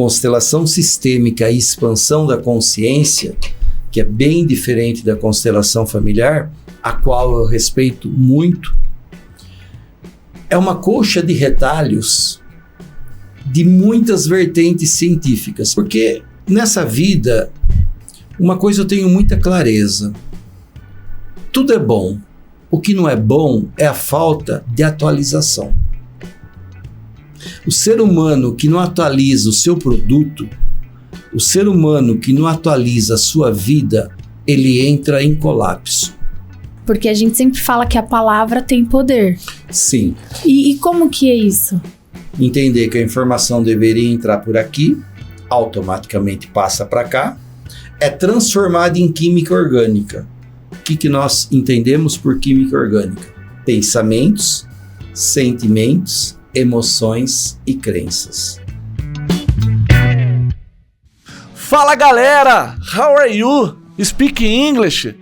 constelação sistêmica e expansão da consciência, que é bem diferente da constelação familiar, a qual eu respeito muito, é uma coxa de retalhos de muitas vertentes científicas. Porque nessa vida, uma coisa eu tenho muita clareza: tudo é bom. O que não é bom é a falta de atualização. O ser humano que não atualiza o seu produto, o ser humano que não atualiza a sua vida, ele entra em colapso. Porque a gente sempre fala que a palavra tem poder. Sim. E como que é isso? Entender que a informação deveria entrar por aqui, automaticamente passa para cá, é transformada em química orgânica. O que nós entendemos por química orgânica? Pensamentos, sentimentos, emoções e crenças. Fala galera! How are you? Speak English?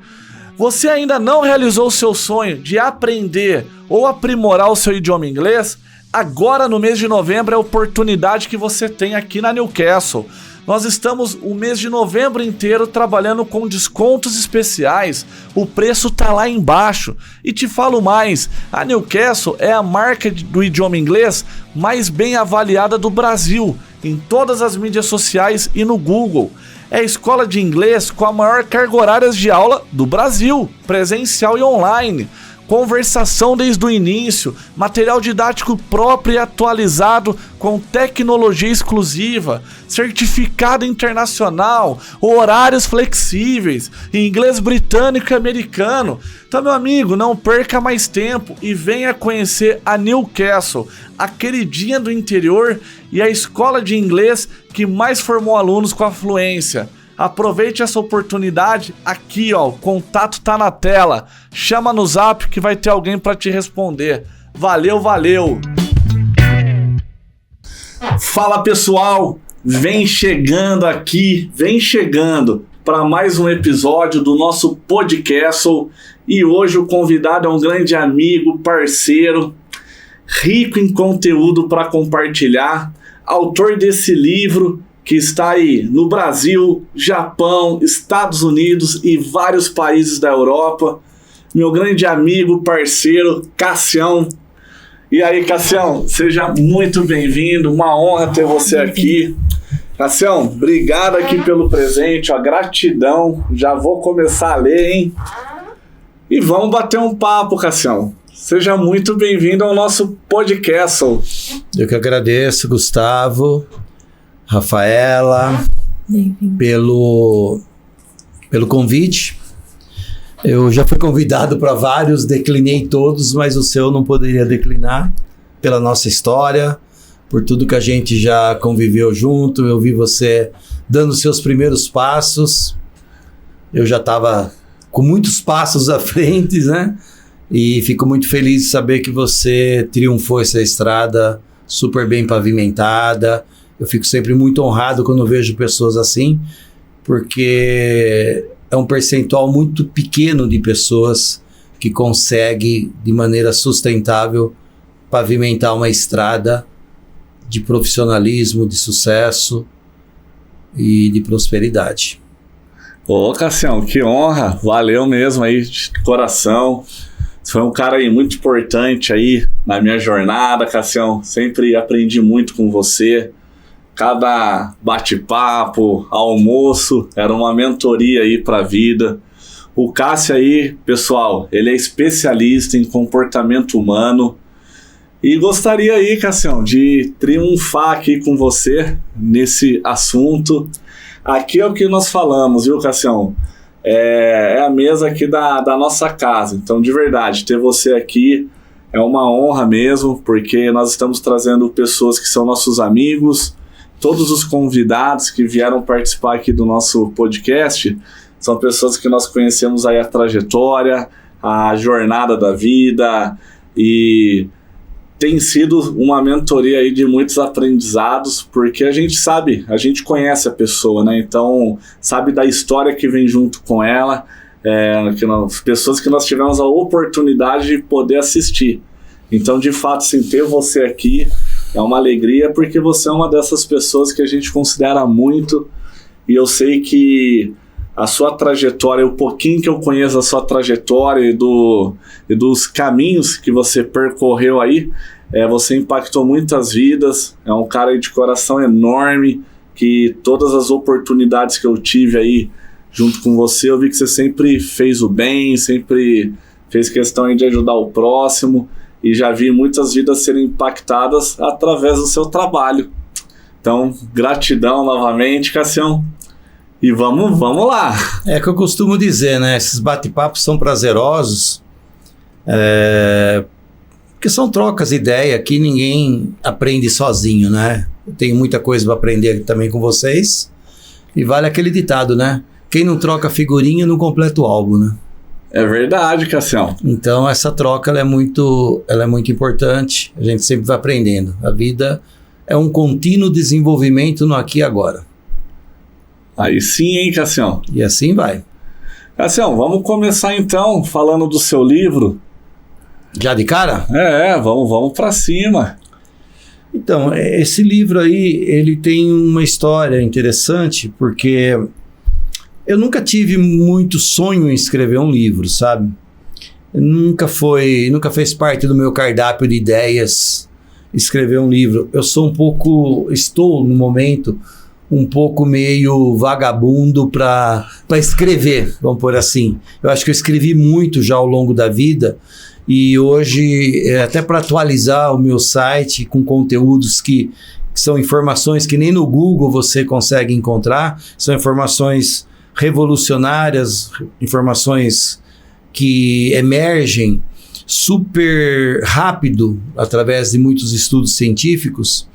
Você ainda não realizou o seu sonho de aprender ou aprimorar o seu idioma inglês? Agora no mês de novembro é a oportunidade que você tem aqui na Newcastle. Nós estamos o mês de novembro inteiro trabalhando com descontos especiais. O preço tá lá embaixo. E te falo mais, a Newcastle é a marca do idioma inglês mais bem avaliada do Brasil, em todas as mídias sociais e no Google. É a escola de inglês com a maior carga horária de aula do Brasil, presencial e online. Conversação desde o início, material didático próprio e atualizado com tecnologia exclusiva, certificado internacional, horários flexíveis, inglês britânico e americano. Então, meu amigo, não perca mais tempo e venha conhecer a Newcastle, a queridinha do interior e a escola de inglês que mais formou alunos com a fluência. Aproveite essa oportunidade aqui, ó, o contato tá na tela. Chama no zap que vai ter alguém para te responder. Valeu, valeu! Fala pessoal, vem chegando para mais um episódio do nosso podcast. E hoje o convidado é um grande amigo, parceiro, rico em conteúdo para compartilhar, autor desse livro que está aí no Brasil, Japão, Estados Unidos e vários países da Europa. Meu grande amigo, parceiro, Cassião. E aí, Cassião, seja muito bem-vindo, uma honra ter você aqui. Cassião, obrigado aqui pelo presente, ó, gratidão. Já vou começar a ler, hein? E vamos bater um papo, Cassião. Seja muito bem-vindo ao nosso podcast. Eu que agradeço, Gustavo, Rafaela, pelo convite. Eu já fui convidado para vários, declinei todos, mas o seu não poderia declinar pela nossa história, por tudo que a gente já conviveu junto. Eu vi você dando seus primeiros passos, eu já estava com muitos passos à frente, né? E fico muito feliz de saber que você triunfou essa estrada super bem pavimentada. Eu fico sempre muito honrado quando vejo pessoas assim, porque é um percentual muito pequeno de pessoas que consegue, de maneira sustentável, pavimentar uma estrada de profissionalismo, de sucesso e de prosperidade. Ô, Cassião, que honra! Valeu mesmo aí, de coração. Você foi um cara aí muito importante aí na minha jornada, Cassião. Sempre aprendi muito com você. Cada bate-papo, almoço, era uma mentoria aí para a vida. O Cássio aí, pessoal, ele é especialista em comportamento humano. E gostaria aí, Cassião, de triunfar aqui com você nesse assunto. Aqui é o que nós falamos, viu, Cassião? É a mesa aqui da nossa casa. Então, de verdade, ter você aqui é uma honra mesmo, porque nós estamos trazendo pessoas que são nossos amigos. Todos os convidados que vieram participar aqui do nosso podcast são pessoas que nós conhecemos aí a trajetória, a jornada da vida, e tem sido uma mentoria aí de muitos aprendizados, porque a gente sabe, a gente conhece a pessoa, né? Então sabe da história que vem junto com ela, pessoas que nós tivemos a oportunidade de poder assistir. Então, de fato, sim, ter você aqui É uma alegria porque você é uma dessas pessoas que a gente considera muito, e eu sei que a sua trajetória, o pouquinho que eu conheço da sua trajetória e dos caminhos que você percorreu aí, você impactou muitas vidas, é um cara aí de coração enorme, que todas as oportunidades que eu tive aí junto com você, eu vi que você sempre fez o bem, sempre fez questão aí de ajudar o próximo, e já vi muitas vidas serem impactadas através do seu trabalho. Então, gratidão novamente, Cassião. E vamos lá. É que eu costumo dizer, né? Esses bate-papos são prazerosos, porque são trocas de ideia, aqui ninguém aprende sozinho, né? Eu tenho muita coisa para aprender também com vocês, e vale aquele ditado, né? Quem não troca figurinha não completa o álbum, né? É verdade, Cassião. Então essa troca ela é muito importante, a gente sempre vai aprendendo. A vida é um contínuo desenvolvimento no aqui e agora. Aí sim, hein, Cassião? E assim vai. Cassião, vamos começar então falando do seu livro. Já de cara? Vamos pra cima. Então, esse livro aí, ele tem uma história interessante, porque eu nunca tive muito sonho em escrever um livro, sabe? Nunca fez parte do meu cardápio de ideias escrever um livro. Estou no momento um pouco meio vagabundo para escrever, vamos por assim. Eu acho que eu escrevi muito já ao longo da vida, e hoje, até para atualizar o meu site com conteúdos que são informações que nem no Google você consegue encontrar, são informações revolucionárias, informações que emergem super rápido através de muitos estudos científicos,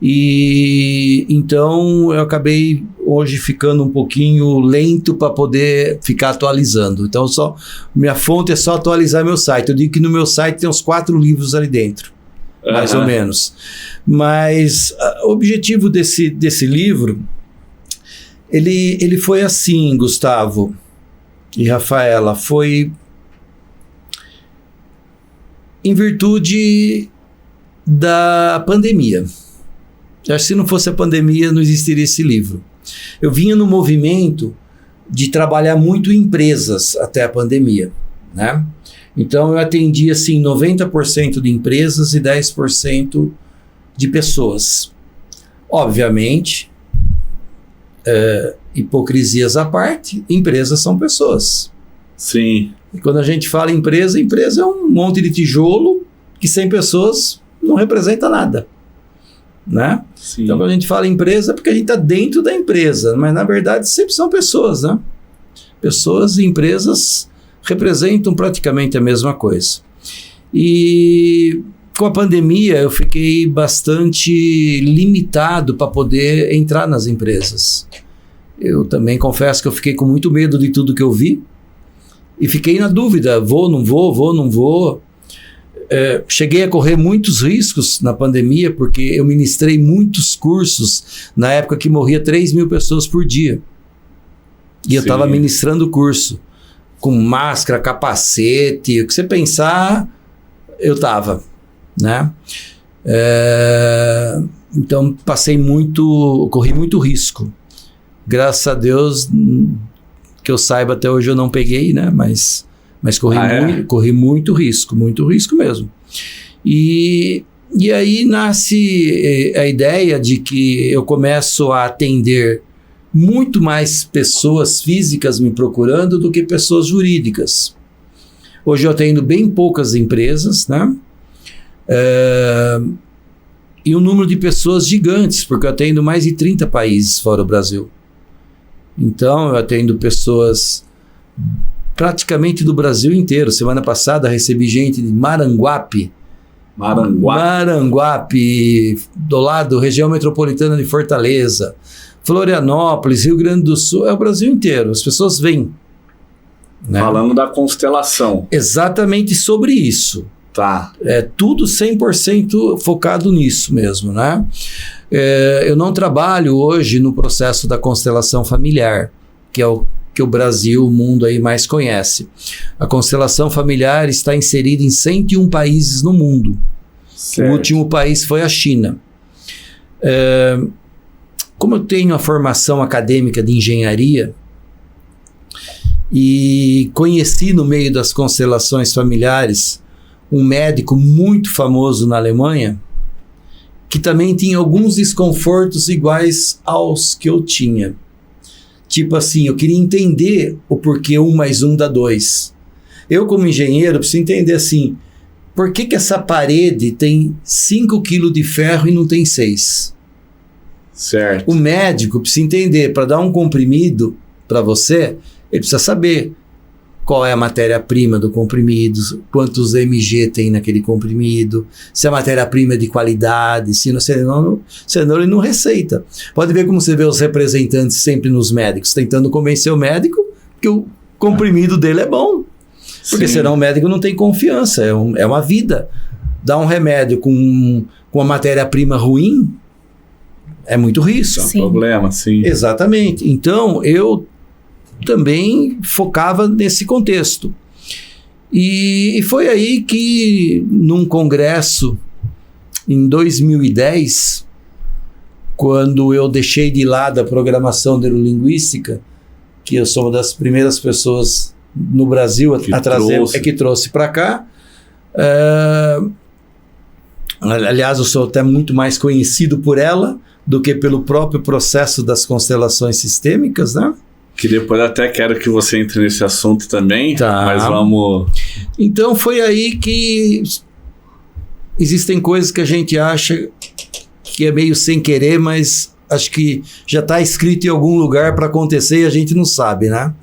e então eu acabei hoje ficando um pouquinho lento para poder ficar atualizando. Então minha fonte é só atualizar meu site. Eu digo que no meu site tem uns 4 livros ali dentro, mais ou menos. Mas o objetivo desse livro, ele foi assim, Gustavo e Rafaela, foi em virtude da pandemia. Eu acho que se não fosse a pandemia, não existiria esse livro. Eu vinha no movimento de trabalhar muito em empresas até a pandemia, né? Então eu atendia assim 90% de empresas e 10% de pessoas. Obviamente, hipocrisias à parte, empresas são pessoas. Sim. E quando a gente fala empresa é um monte de tijolo que 100 pessoas não representa nada, né? Sim. Então quando a gente fala empresa é porque a gente está dentro da empresa, mas na verdade sempre são pessoas, né? Pessoas e empresas representam praticamente a mesma coisa. E com a pandemia eu fiquei bastante limitado para poder entrar nas empresas. Eu também confesso que eu fiquei com muito medo de tudo que eu vi, e fiquei na dúvida, vou, não vou. Cheguei a correr muitos riscos na pandemia, porque eu ministrei muitos cursos na época que morria 3.000 pessoas por dia. E eu estava ministrando o curso, com máscara, capacete, o que você pensar, eu estava, né? Então corri muito risco. Graças a Deus, que eu saiba, até hoje eu não peguei, né? Mas corri muito risco mesmo. E aí nasce a ideia de que eu começo a atender muito mais pessoas físicas me procurando do que pessoas jurídicas. Hoje eu atendo bem poucas empresas, né? E um número de pessoas gigantes, porque eu atendo mais de 30 países fora o Brasil. Então eu atendo pessoas praticamente do Brasil inteiro. Semana passada recebi gente de Maranguape, do lado, região metropolitana de Fortaleza, Florianópolis, Rio Grande do Sul, é o Brasil inteiro. As pessoas vêm, né? Falando da constelação. Exatamente sobre isso. Tá. É tudo 100% focado nisso mesmo, né? Eu não trabalho hoje no processo da constelação familiar, que é o que o Brasil, o mundo aí mais conhece. A constelação familiar está inserida em 101 países no mundo. O último país foi a China. Como eu tenho a formação acadêmica de engenharia e conheci no meio das constelações familiares um médico muito famoso na Alemanha, que também tinha alguns desconfortos iguais aos que eu tinha. Tipo assim, eu queria entender o porquê 1 mais 1 dá 2. Eu, como engenheiro, preciso entender assim, por que essa parede tem 5 quilos de ferro e não tem 6? Certo. O médico precisa entender, para dar um comprimido para você, ele precisa saber qual é a matéria-prima do comprimido, quantos mg tem naquele comprimido, se a matéria-prima é de qualidade, senão ele não receita. Pode ver como você vê os representantes sempre nos médicos, tentando convencer o médico que o comprimido dele é bom. Porque senão o médico não tem confiança, é uma vida. Dar um remédio com uma matéria-prima ruim é muito risco. É um problema, sim. Exatamente. Então, eu também focava nesse contexto. E foi aí que, num congresso, em 2010, quando eu deixei de lado a programação neurolinguística, que eu sou uma das primeiras pessoas no Brasil a trazer, que trouxe para cá. Aliás, eu sou até muito mais conhecido por ela do que pelo próprio processo das constelações sistêmicas, né? Que depois até quero que você entre nesse assunto também, mas vamos... Então foi aí que existem coisas que a gente acha que é meio sem querer, mas acho que já está escrito em algum lugar para acontecer e a gente não sabe, né?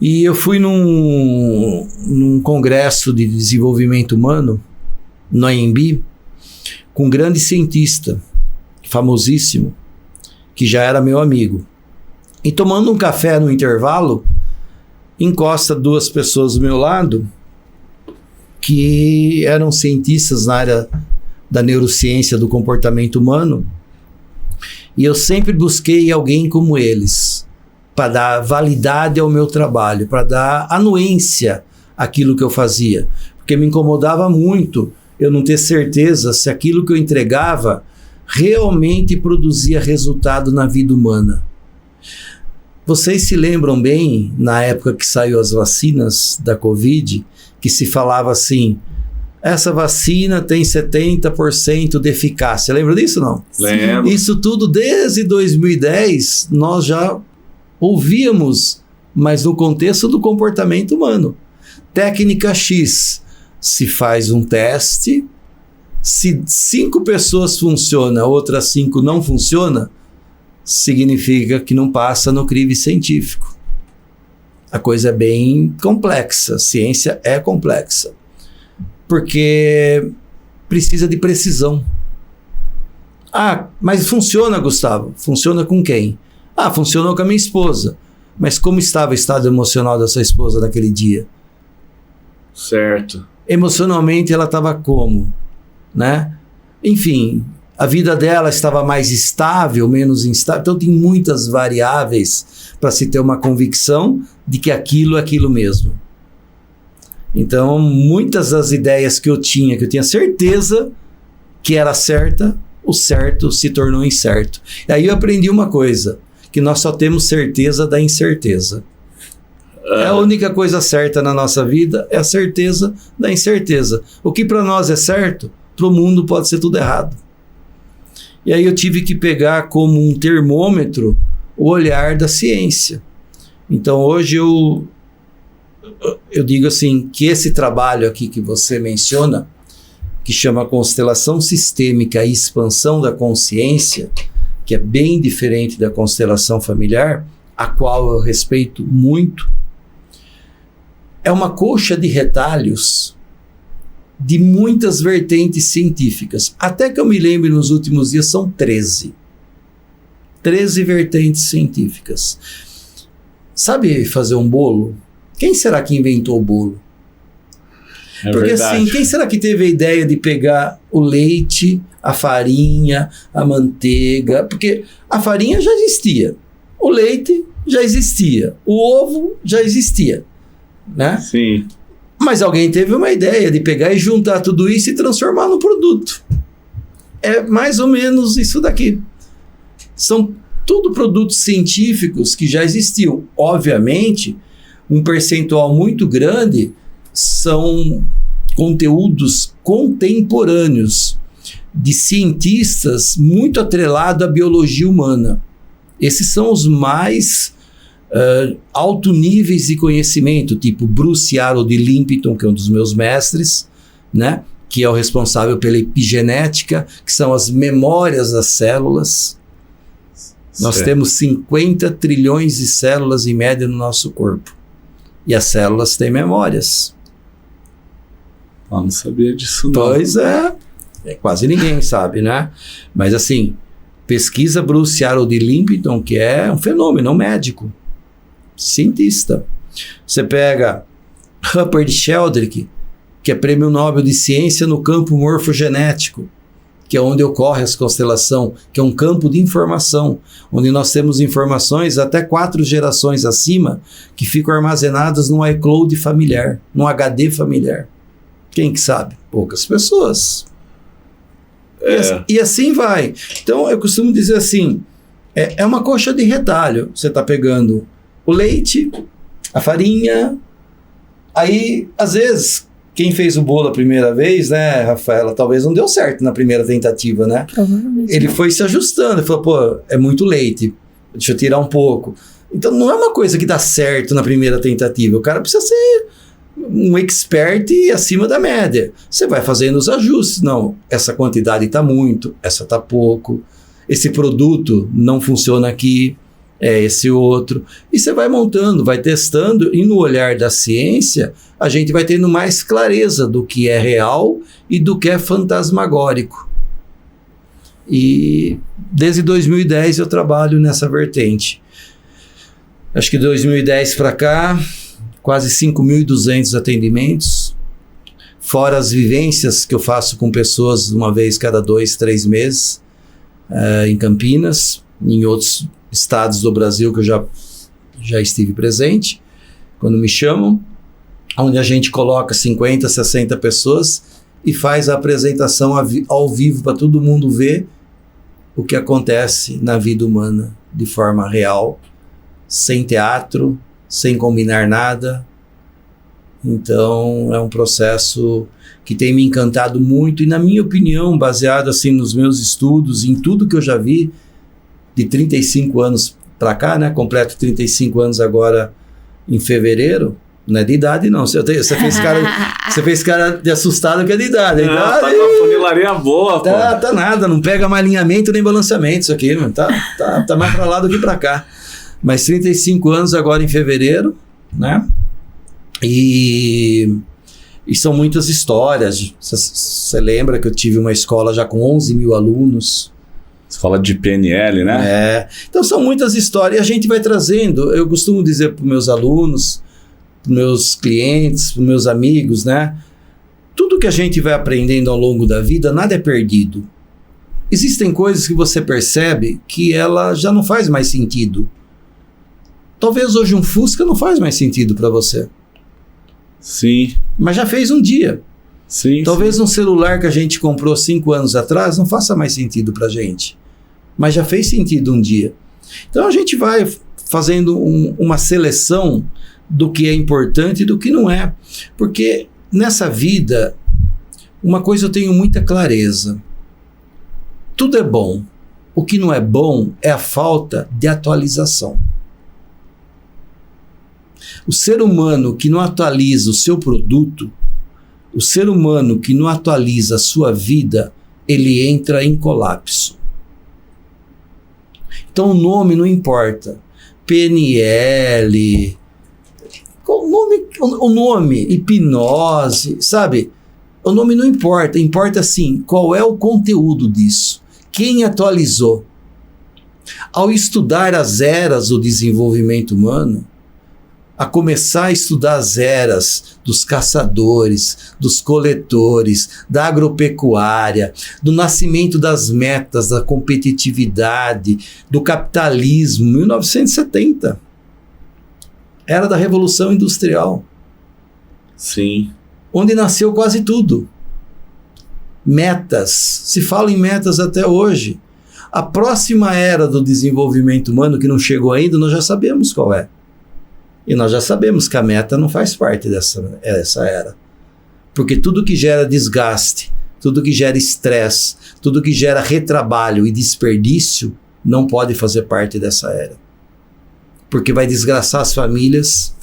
E eu fui num congresso de desenvolvimento humano, no AMB, com um grande cientista, famosíssimo, que já era meu amigo. E tomando um café no intervalo, encosta 2 pessoas do meu lado, que eram cientistas na área da neurociência do comportamento humano, e eu sempre busquei alguém como eles, para dar validade ao meu trabalho, para dar anuência àquilo que eu fazia. Porque me incomodava muito eu não ter certeza se aquilo que eu entregava realmente produzia resultado na vida humana. Vocês se lembram bem, na época que saiu as vacinas da Covid, que se falava assim, essa vacina tem 70% de eficácia. Lembra disso, não? Lembro. Isso tudo desde 2010, nós já ouvíamos, mas no contexto do comportamento humano. Técnica X, se faz um teste, se 5 pessoas funcionam, outras 5 não funcionam, significa que não passa no crivo científico. A coisa é bem complexa, a ciência é complexa, porque precisa de precisão. Ah, mas funciona, Gustavo? Funciona com quem? Ah, funcionou com a minha esposa. Mas como estava o estado emocional dessa esposa naquele dia? Certo. Emocionalmente ela estava como? Né? Enfim, a vida dela estava mais estável, menos instável. Então tem muitas variáveis para se ter uma convicção de que aquilo é aquilo mesmo. Então, muitas das ideias que eu tinha certeza que era certa, o certo se tornou incerto. E aí eu aprendi uma coisa, que nós só temos certeza da incerteza. É a única coisa certa na nossa vida, é a certeza da incerteza. O que para nós é certo, para o mundo pode ser tudo errado. E aí eu tive que pegar como um termômetro o olhar da ciência. Então hoje eu digo assim, que esse trabalho aqui que você menciona, que chama Constelação Sistêmica e Expansão da Consciência, que é bem diferente da constelação familiar, a qual eu respeito muito, é uma coxa de retalhos de muitas vertentes científicas. Até que eu me lembre, nos últimos dias, são 13. 13 vertentes científicas. Sabe fazer um bolo? Quem será que inventou o bolo? Porque verdade. Assim, quem será que teve a ideia de pegar o leite, a farinha, a manteiga? Porque a farinha já existia, o leite já existia, o ovo já existia, né? Sim. Mas alguém teve uma ideia de pegar e juntar tudo isso e transformar num produto. É mais ou menos isso daqui. São tudo produtos científicos que já existiam. Obviamente, um percentual muito grande são conteúdos contemporâneos de cientistas muito atrelados à biologia humana. Esses são os mais alto níveis de conhecimento, tipo Bruce Arrow de Limpton, que é um dos meus mestres, né? Que é o responsável pela epigenética, que são as memórias das células. Nós temos 50 trilhões de células em média no nosso corpo. E as células têm memórias. Não sabia disso não. Pois é. Quase ninguém sabe, né? Mas assim, pesquisa Bruce Arrow de Limpton, que é um fenômeno, um médico, cientista. Você pega Rupert Sheldrake, que é prêmio Nobel de Ciência no campo morfogenético, que é onde ocorre essa constelação, que é um campo de informação, onde nós temos informações até 4 gerações acima, que ficam armazenadas num iCloud familiar, num HD familiar. Quem que sabe? Poucas pessoas. E assim vai. Então, eu costumo dizer assim, é uma coxa de retalho. Você está pegando o leite, a farinha, aí, às vezes, quem fez o bolo a primeira vez, né, Rafaela, talvez não deu certo na primeira tentativa, né? Provavelmente Ele não. foi se ajustando, ele falou, pô, é muito leite, deixa eu tirar um pouco. Então, não é uma coisa que dá certo na primeira tentativa, o cara precisa ser um expert e acima da média. Você vai fazendo os ajustes. Não, essa quantidade está muito, essa está pouco, esse produto não funciona aqui, é esse outro. E você vai montando, vai testando, e no olhar da ciência, a gente vai tendo mais clareza do que é real e do que é fantasmagórico. E desde 2010 eu trabalho nessa vertente. Acho que 2010 para cá, quase 5.200 atendimentos, fora as vivências que eu faço com pessoas uma vez cada 2, 3 meses, em Campinas, em outros estados do Brasil que eu já estive presente, quando me chamam, onde a gente coloca 50, 60 pessoas e faz a apresentação ao vivo para todo mundo ver o que acontece na vida humana de forma real, sem teatro, sem combinar nada. Então é um processo que tem me encantado muito e, na minha opinião, baseado assim nos meus estudos, em tudo que eu já vi de 35 anos para cá, né? Completo 35 anos agora em fevereiro. Não é de idade, não. Você fez cara de assustado que é de idade. Não, tá com a funilaria boa, pô. Tá nada, não pega mais alinhamento nem balanceamento isso aqui, mano. Tá mais para lá do que para cá. Mas 35 anos agora em fevereiro, né? E são muitas histórias. Você lembra que eu tive uma escola já com 11 mil alunos. Escola de PNL, né? Então são muitas histórias e a gente vai trazendo. Eu costumo dizer para os meus alunos, para os meus clientes, para os meus amigos, né? Tudo que a gente vai aprendendo ao longo da vida, nada é perdido. Existem coisas que você percebe que ela já não faz mais sentido. Talvez hoje um Fusca não faz mais sentido para você. Sim. Mas já fez um dia. Sim. Talvez um celular que a gente comprou 5 anos atrás não faça mais sentido para a gente. Mas já fez sentido um dia. Então a gente vai fazendo uma seleção do que é importante e do que não é. Porque nessa vida, uma coisa eu tenho muita clareza. Tudo é bom. O que não é bom é a falta de atualização. O ser humano que não atualiza o seu produto, o ser humano que não atualiza a sua vida, ele entra em colapso. Então o nome não importa. PNL, o nome, hipnose, sabe? O nome não importa. Importa sim qual é o conteúdo disso. Quem atualizou? Ao estudar as eras do desenvolvimento humano, a começar a estudar as eras dos caçadores, dos coletores, da agropecuária, do nascimento das metas, da competitividade, do capitalismo, 1970. Era da Revolução Industrial. Sim. Onde nasceu quase tudo. Metas. Se fala em metas até hoje. A próxima era do desenvolvimento humano, que não chegou ainda, nós já sabemos qual é. E nós já sabemos que a meta não faz parte dessa era. Porque tudo que gera desgaste, tudo que gera estresse, tudo que gera retrabalho e desperdício, não pode fazer parte dessa era. Porque vai desgraçar as famílias,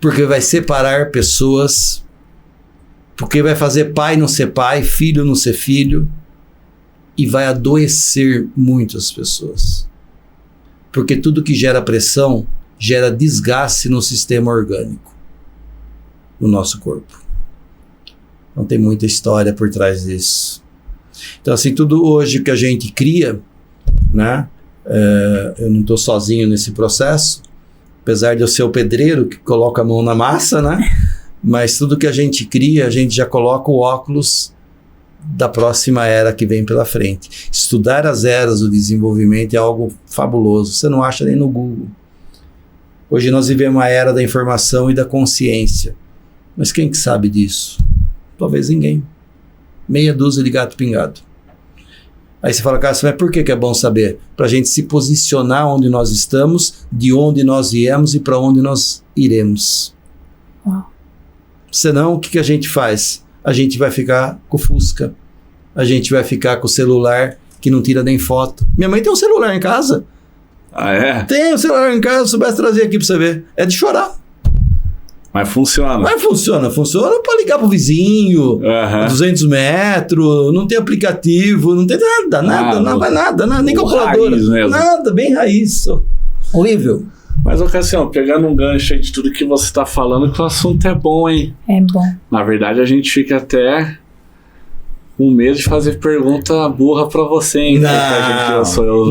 porque vai separar pessoas, porque vai fazer pai não ser pai, filho não ser filho, e vai adoecer muitas pessoas. Porque tudo que gera pressão, gera desgaste no sistema orgânico, no nosso corpo. Então tem muita história por trás disso. Então assim, tudo hoje que a gente cria, né? Eu não estou sozinho nesse processo, apesar de eu ser o pedreiro que coloca a mão na massa, né? Mas tudo que a gente cria, a gente já coloca o óculos da próxima era que vem pela frente. Estudar as eras do desenvolvimento é algo fabuloso. Você não acha nem no Google. Hoje nós vivemos a era da informação e da consciência. Mas quem que sabe disso? Talvez ninguém. Meia dúzia de gato pingado. Aí você fala, cara, mas por que é bom saber? Para a gente se posicionar onde nós estamos, de onde nós viemos e para onde nós iremos. Uau. Senão, o que a gente faz? A gente vai ficar com o Fusca. A gente vai ficar com o celular que não tira nem foto. Minha mãe tem um celular em casa. Ah, é? Tem um celular em casa, se soubesse trazer aqui pra você ver. É de chorar. Mas funciona. Mas funciona pra ligar pro vizinho, 200 metros, não tem aplicativo, não tem nada, nem calculadora. Nada, bem raiz. Horrível. Mas, Cassiano, pegando um gancho aí de tudo que você tá falando, que o assunto é bom, hein? É bom. Na verdade, a gente fica até com medo de fazer pergunta burra pra você, hein? Não.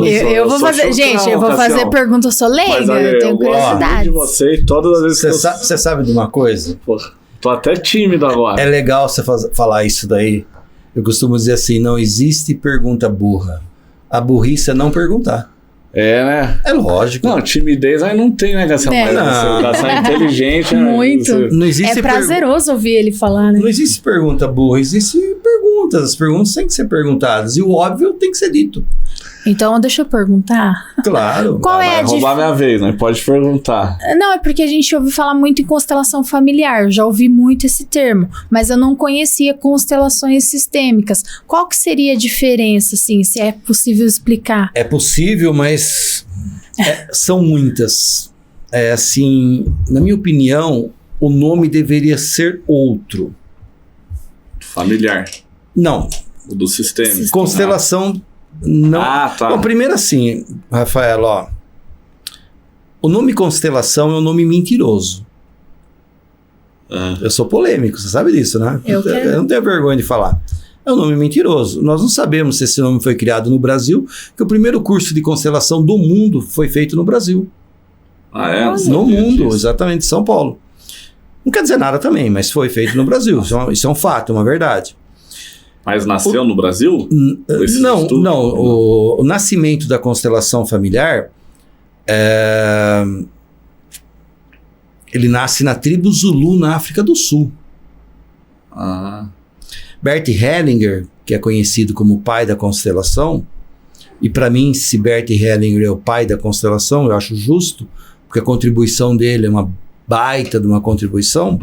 Eu vou fazer, gente, eu vou fazer pergunta, eu sou leiga, eu tenho curiosidade. De você e todas as vezes Você sabe de uma coisa? Pô, tô até tímido agora. É legal você falar isso daí. Eu costumo dizer assim, não existe pergunta burra. A burrice é não perguntar. É, né? É lógico. Não, timidez aí não tem, né, Cassiano? Você é inteligente, né? Muito. Não existe é prazeroso ouvir ele falar, né? Não existe pergunta burra, existe perguntas. As perguntas têm que ser perguntadas. E o óbvio tem que ser dito. Então, deixa eu perguntar. Claro. Qual é a roubar minha vez, né? Pode perguntar. Não, é porque a gente ouve falar muito em constelação familiar. Eu já ouvi muito esse termo. Mas eu não conhecia constelações sistêmicas. Qual que seria a diferença, assim? Se é possível explicar? É possível, mas são muitas. Assim, na minha opinião, o nome deveria ser outro. Familiar. Não. O do sistema. Constelação... Não. Ah, tá. Bom, primeiro assim, Rafael, ó. O nome constelação é um nome mentiroso. Eu sou polêmico, você sabe disso, né? Eu não tenho vergonha de falar. É um nome mentiroso. Nós não sabemos se esse nome foi criado no Brasil, porque o primeiro curso de constelação do mundo foi feito no Brasil. Ah, é? No mundo, exatamente, em São Paulo. Não quer dizer nada também, mas foi feito no Brasil. Isso é um fato, é uma verdade. Mas nasceu no Brasil? Não. O nascimento da constelação familiar, ele nasce na tribo Zulu, na África do Sul. Bert Hellinger, que é conhecido como o pai da constelação, e para mim, se Bert Hellinger é o pai da constelação, eu acho justo, porque a contribuição dele é uma baita de uma contribuição.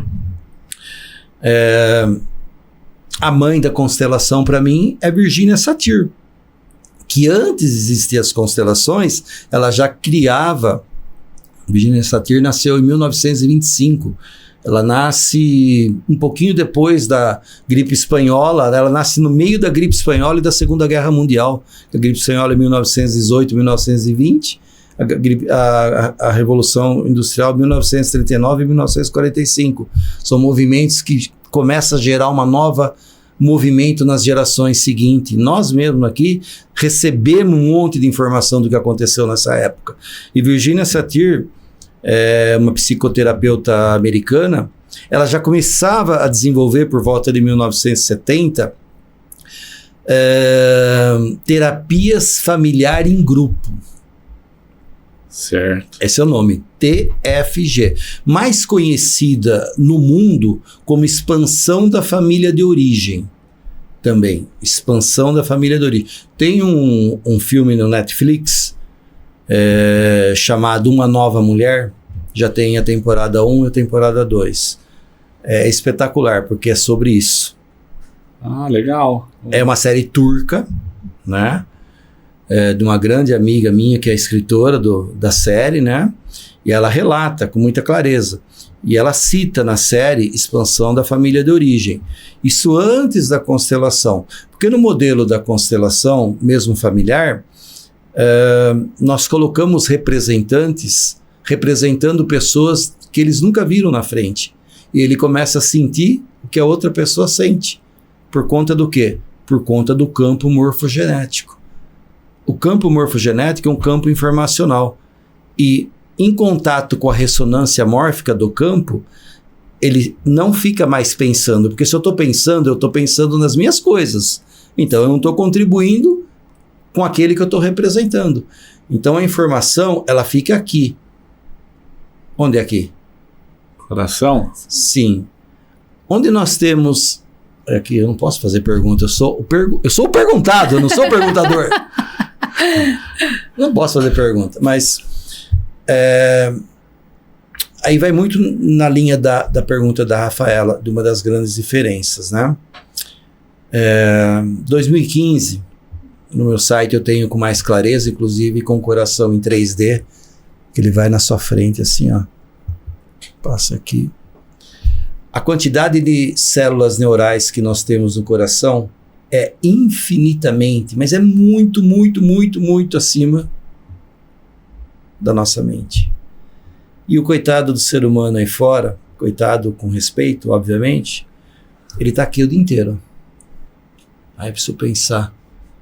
A mãe da constelação, para mim, é Virginia Satir, que antes de existir as constelações, ela já criava. Virginia Satir nasceu em 1925. Ela nasce um pouquinho depois da gripe espanhola. Ela nasce no meio da gripe espanhola e da Segunda Guerra Mundial. A gripe espanhola é 1918, 1920. A Revolução Industrial, 1939 e 1945. São movimentos que começam a gerar uma nova movimento nas gerações seguintes. Nós mesmos aqui recebemos um monte de informação do que aconteceu nessa época. E Virginia Satir, uma psicoterapeuta americana, ela já começava a desenvolver por volta de 1970 terapias familiar em grupo. Certo. Esse é o nome, TFG. Mais conhecida no mundo como expansão da família de origem. Também, expansão da família de origem. Tem um filme no Netflix chamado Uma Nova Mulher. Já tem a temporada 1 e a temporada 2. É espetacular, porque é sobre isso. Ah, legal. É uma série turca, né? De uma grande amiga minha que é escritora da série, né? E ela relata com muita clareza. E ela cita na série expansão da família de origem. Isso antes da constelação. Porque no modelo da constelação, mesmo familiar, nós colocamos representantes representando pessoas que eles nunca viram na frente. E ele começa a sentir o que a outra pessoa sente. Por conta do quê? Por conta do campo morfogenético. O campo morfogenético é um campo informacional. E em contato com a ressonância mórfica do campo, ele não fica mais pensando. Porque se eu estou pensando nas minhas coisas. Então eu não estou contribuindo com aquele que eu estou representando. Então a informação, ela fica aqui. Onde é aqui? Coração? Sim. Onde nós temos... Aqui eu não posso fazer pergunta, eu sou o perguntado, eu não sou o perguntador. Não posso fazer pergunta, mas aí vai muito na linha da pergunta da Rafaela, de uma das grandes diferenças, né? 2015, no meu site eu tenho com mais clareza, inclusive com o coração em 3D, que ele vai na sua frente assim, ó. Passa aqui. A quantidade de células neurais que nós temos no coração é infinitamente, mas é muito, muito, muito, muito acima da nossa mente. E o coitado do ser humano aí fora, coitado com respeito, obviamente, ele está aqui o dia inteiro. Aí preciso pensar,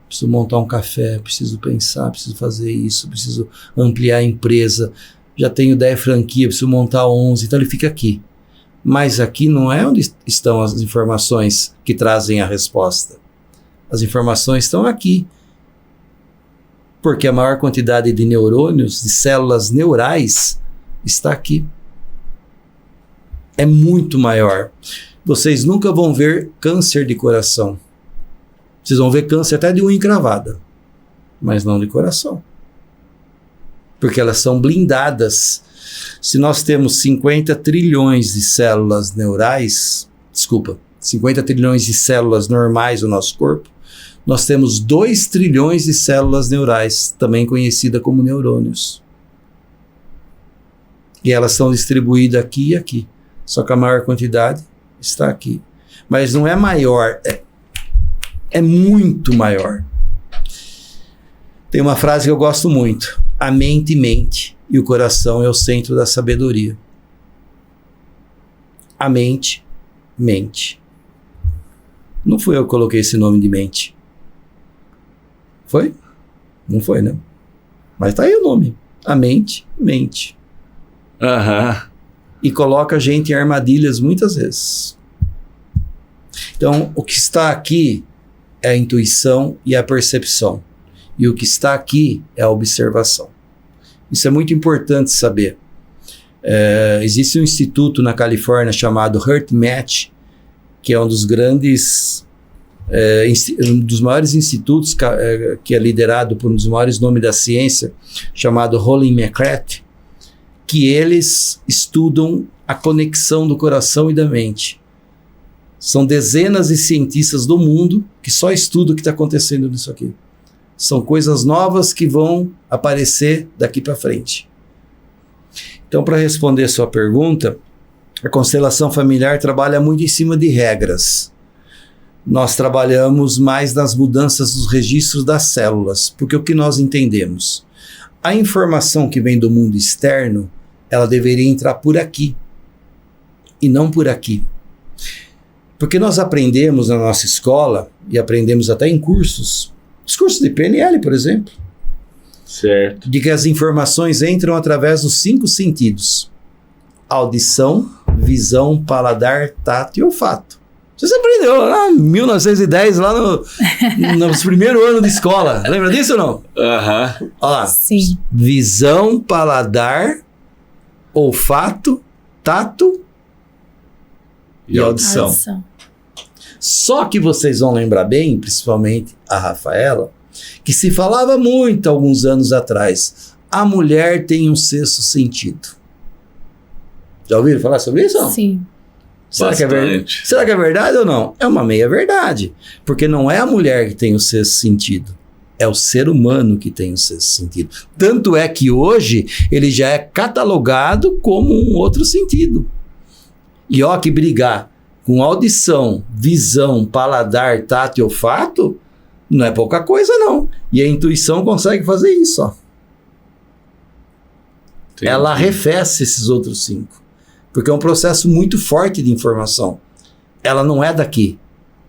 preciso montar um café, preciso pensar, preciso fazer isso, preciso ampliar a empresa, já tenho 10 franquias, preciso montar 11, então ele fica aqui. Mas aqui não é onde estão as informações que trazem a resposta. As informações estão aqui. Porque a maior quantidade de neurônios, de células neurais, está aqui. É muito maior. Vocês nunca vão ver câncer de coração. Vocês vão ver câncer até de unha encravada, mas não de coração. Porque elas são blindadas. Se nós temos 50 trilhões de células neurais, 50 trilhões de células normais no nosso corpo, nós temos 2 trilhões de células neurais, também conhecida como neurônios. E elas são distribuídas aqui e aqui. Só que a maior quantidade está aqui. Mas não é maior, é muito maior. Tem uma frase que eu gosto muito. A mente mente e o coração é o centro da sabedoria. A mente mente. Não fui eu que coloquei esse nome de mente. Foi? Não foi, né? Mas tá aí o nome. A mente mente. E coloca a gente em armadilhas muitas vezes. Então, o que está aqui é a intuição e a percepção. E o que está aqui é a observação. Isso é muito importante saber. Existe um instituto na Califórnia chamado HeartMath, que é um dos grandes, um dos maiores institutos, que é liderado por um dos maiores nomes da ciência, chamado Rollin McCrath, que eles estudam a conexão do coração e da mente. São dezenas de cientistas do mundo que só estudam o que está acontecendo nisso aqui. São coisas novas que vão aparecer daqui para frente. Então, para responder a sua pergunta, a constelação familiar trabalha muito em cima de regras. Nós trabalhamos mais nas mudanças dos registros das células, porque o que nós entendemos? A informação que vem do mundo externo, ela deveria entrar por aqui e não por aqui. Porque nós aprendemos na nossa escola, e aprendemos até em cursos, os cursos de PNL, por exemplo, certo, de que as informações entram através dos 5 sentidos: audição, visão, paladar, tato e olfato. Você aprendeu lá em 1910, lá no primeiro ano de escola. Lembra disso ou não? Aham. Olha lá. Sim. Visão, paladar, olfato, tato e audição. Só que vocês vão lembrar bem, principalmente a Rafaela, que se falava muito alguns anos atrás, a mulher tem um sexto sentido. Já ouviram falar sobre isso? Não? Sim. Será que é verdade ou não? É uma meia verdade. Porque não é a mulher que tem o sexto sentido. É o ser humano que tem o sexto sentido. Tanto é que hoje ele já é catalogado como um outro sentido. E ó, que brigar com audição, visão, paladar, tato e olfato não é pouca coisa, não. E a intuição consegue fazer isso, ó. Entendi. Ela arrefece esses outros 5. Porque é um processo muito forte de informação. Ela não é daqui,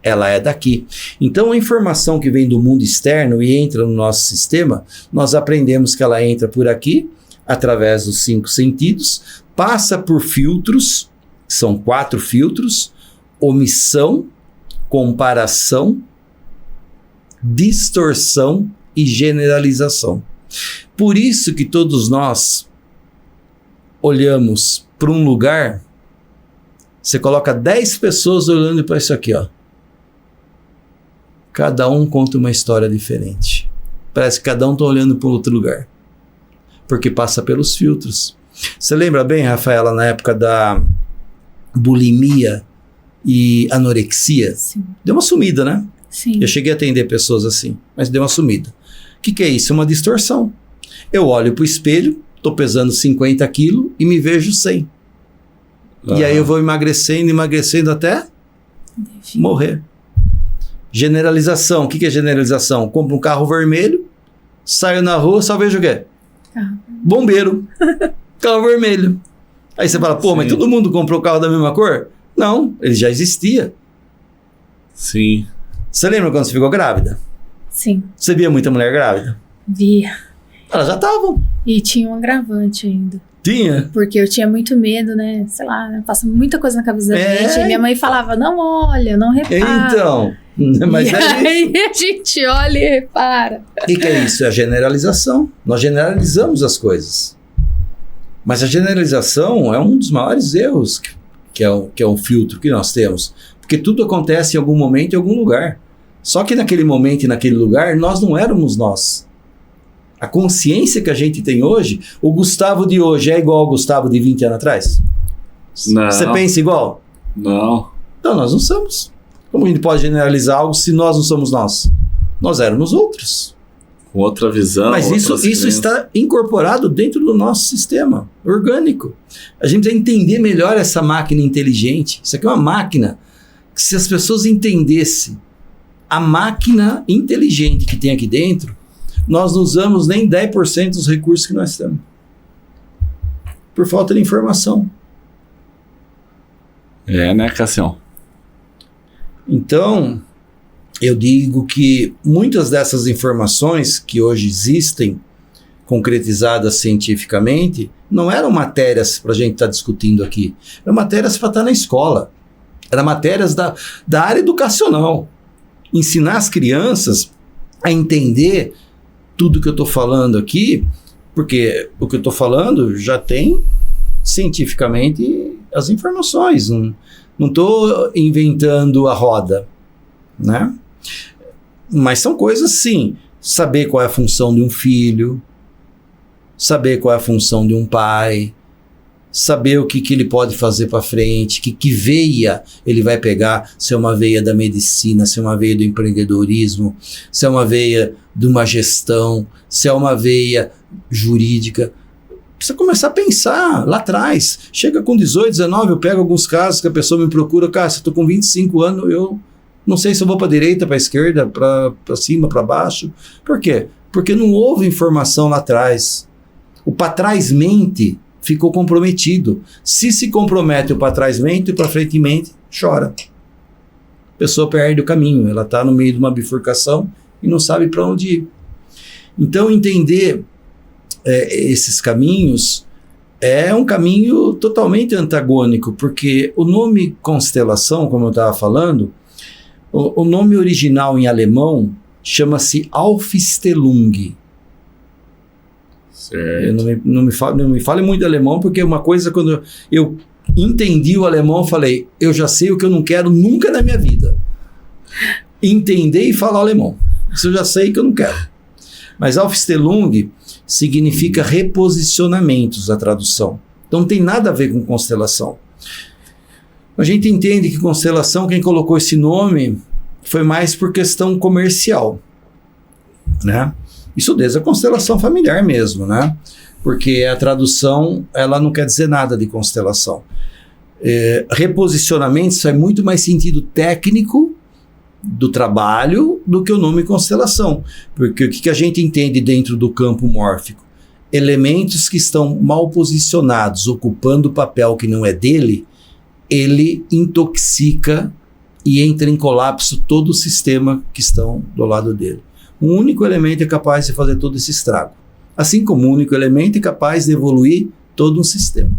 ela é daqui. Então a informação que vem do mundo externo e entra no nosso sistema, nós aprendemos que ela entra por aqui, através dos 5 sentidos, passa por filtros, são 4 filtros: omissão, comparação, distorção e generalização. Por isso que todos nós olhamos para um lugar, você coloca 10 pessoas olhando para isso aqui, ó. Cada um conta uma história diferente. Parece que cada um está olhando para outro lugar. Porque passa pelos filtros. Você lembra bem, Rafaela, na época da bulimia e anorexia? Sim. Deu uma sumida, né? Sim. Eu cheguei a atender pessoas assim, mas deu uma sumida. O que é isso? É uma distorção. Eu olho para o espelho, estou pesando 50 quilos e me vejo 100. E aí eu vou emagrecendo até morrer. Generalização. O que é generalização? Compro um carro vermelho, saio na rua, só vejo o quê? Bombeiro. Carro vermelho. Aí você fala, pô, mas todo mundo comprou carro da mesma cor? Não, ele já existia. Sim. Você lembra quando você ficou grávida? Sim. Você via muita mulher grávida? Via. Elas já estavam. E tinha um agravante ainda. Tinha? Porque eu tinha muito medo, né? Sei lá, né? Passa muita coisa na cabeça da gente. E minha mãe falava, não olha, não repara. Então, mas e aí a gente olha e repara. O que é isso? É a generalização. Nós generalizamos as coisas. Mas a generalização é um dos maiores erros que é um filtro que nós temos. Porque tudo acontece em algum momento, em algum lugar. Só que naquele momento e naquele lugar, nós não éramos nós. A consciência que a gente tem hoje, o Gustavo de hoje é igual ao Gustavo de 20 anos atrás? Não. Você pensa igual? Não. Então, nós não somos. Como a gente pode generalizar algo se nós não somos nós? Nós éramos outros. Com outra visão. Mas isso está incorporado dentro do nosso sistema orgânico. A gente precisa entender melhor essa máquina inteligente. Isso aqui é uma máquina que, se as pessoas entendessem a máquina inteligente que tem aqui dentro, nós não usamos nem 10% dos recursos que nós temos. Por falta de informação. É, né, Cassião? Então, eu digo que muitas dessas informações que hoje existem, concretizadas cientificamente, não eram matérias para a gente estar discutindo aqui. Eram matérias para estar na escola. Eram matérias da área educacional. Ensinar as crianças a entender tudo que eu estou falando aqui, porque o que eu estou falando já tem cientificamente as informações. Não estou inventando a roda, né? Mas são coisas, sim. Saber qual é a função de um filho, saber qual é a função de um pai, saber o que ele pode fazer para frente, que veia ele vai pegar, se é uma veia da medicina, se é uma veia do empreendedorismo, se é uma veia de uma gestão, se é uma veia jurídica. Precisa começar a pensar lá atrás. Chega com 18, 19, eu pego alguns casos que a pessoa me procura, cara, se eu estou com 25 anos, eu não sei se eu vou para a direita, para a esquerda, para cima, para baixo. Por quê? Porque não houve informação lá atrás. O para trás mente ficou comprometido. Se compromete o para trás mente, o para frente mente, chora. A pessoa perde o caminho, ela está no meio de uma bifurcação e não sabe para onde ir. Então, entender esses caminhos é um caminho totalmente antagônico, porque o nome constelação, como eu estava falando, o nome original em alemão chama-se Aufstellung. Certo. Não me fale muito de alemão, porque uma coisa, quando eu entendi o alemão, eu falei, eu já sei o que eu não quero nunca na minha vida. Entender e falar alemão. Isso eu já sei que eu não quero. Mas Aufstellung significa reposicionamentos, a tradução. Então não tem nada a ver com constelação. A gente entende que constelação, quem colocou esse nome, foi mais por questão comercial, né? Isso desde a constelação familiar mesmo, né? Porque a tradução, ela não quer dizer nada de constelação. Reposicionamentos faz muito mais sentido técnico do trabalho do que o nome constelação. Porque o que a gente entende dentro do campo mórfico? Elementos que estão mal posicionados, ocupando o papel que não é dele, ele intoxica e entra em colapso todo o sistema que estão do lado dele. Um único elemento é capaz de fazer todo esse estrago. Assim como um único elemento é capaz de evoluir todo um sistema.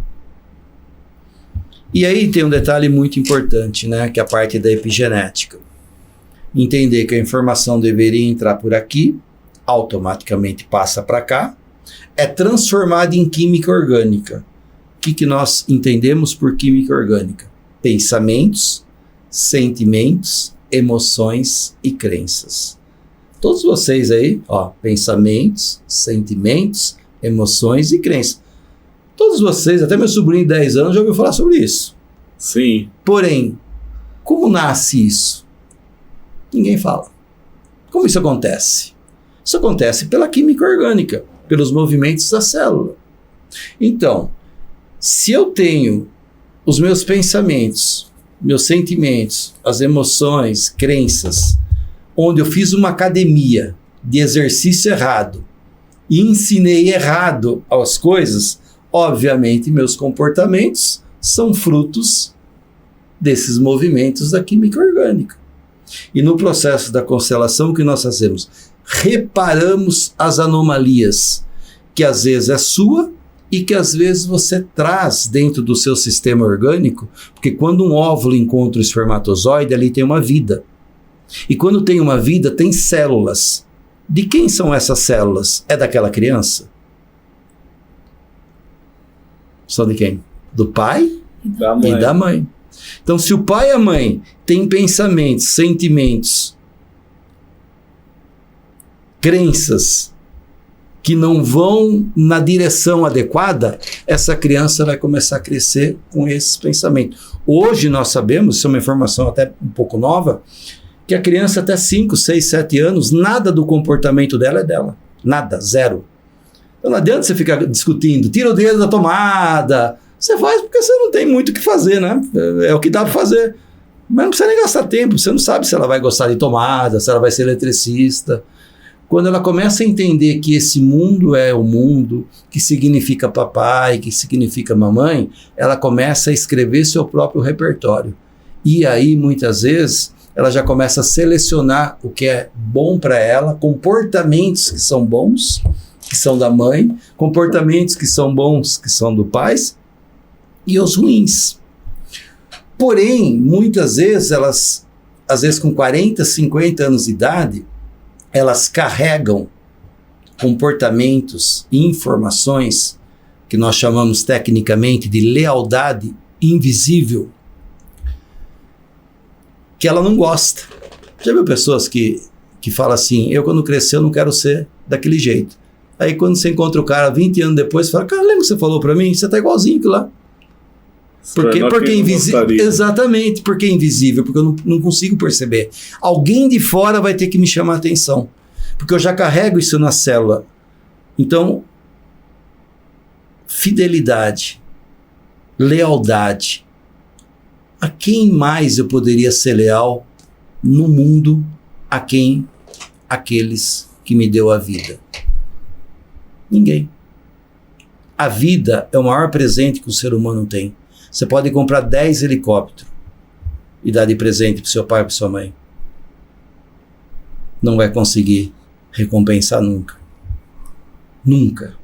E aí tem um detalhe muito importante, né, que é a parte da epigenética. Entender que a informação deveria entrar por aqui, automaticamente passa para cá, é transformada em química orgânica. O que nós entendemos por química orgânica? Pensamentos, sentimentos, emoções e crenças. Todos vocês aí, ó, pensamentos, sentimentos, emoções e crenças. Todos vocês, até meu sobrinho de 10 anos já ouviu falar sobre isso. Sim. Porém, como nasce isso? Ninguém fala. Como isso acontece? Isso acontece pela química orgânica, pelos movimentos da célula. Então, se eu tenho os meus pensamentos, meus sentimentos, as emoções, crenças, onde eu fiz uma academia de exercício errado e ensinei errado as coisas, obviamente meus comportamentos são frutos desses movimentos da química orgânica. E no processo da constelação, o que nós fazemos? Reparamos as anomalias, que às vezes é sua e que às vezes você traz dentro do seu sistema orgânico, porque quando um óvulo encontra o espermatozoide, ali tem uma vida. E quando tem uma vida, tem células. De quem são essas células? É daquela criança? São de quem? Do pai Da mãe. e da mãe. Então, se o pai e a mãe têm pensamentos, sentimentos, crenças que não vão na direção adequada, essa criança vai começar a crescer com esses pensamentos. Hoje nós sabemos, isso é uma informação até um pouco nova, que a criança até 5, 6, 7 anos, nada do comportamento dela é dela. Nada, zero. Então não adianta você ficar discutindo, tira o dedo da tomada. Você faz porque você não tem muito o que fazer, né? É o que dá para fazer. Mas não precisa nem gastar tempo. Você não sabe se ela vai gostar de tomada, se ela vai ser eletricista. Quando ela começa a entender que esse mundo é o mundo, que significa papai, que significa mamãe, ela começa a escrever seu próprio repertório. E aí, muitas vezes, ela já começa a selecionar o que é bom para ela, comportamentos que são bons, que são da mãe, comportamentos que são bons, que são do pai, e os ruins. Porém, muitas vezes, elas, às vezes com 40, 50 anos de idade, elas carregam comportamentos e informações que nós chamamos tecnicamente de lealdade invisível, que ela não gosta. Já viu pessoas que falam assim, eu quando crescer eu não quero ser daquele jeito. Aí quando você encontra o cara 20 anos depois, você fala, cara, lembra que você falou pra mim? Você tá igualzinho que lá. Porque é invisível. Exatamente, porque é invisível, porque eu não consigo perceber. Alguém de fora vai ter que me chamar a atenção, porque eu já carrego isso na célula. Então, fidelidade, lealdade. A quem mais eu poderia ser leal no mundo a quem aqueles que me deu a vida? Ninguém. A vida é o maior presente que o ser humano tem. Você pode comprar 10 helicópteros e dar de presente para seu pai e para sua mãe. Não vai conseguir recompensar nunca. Nunca.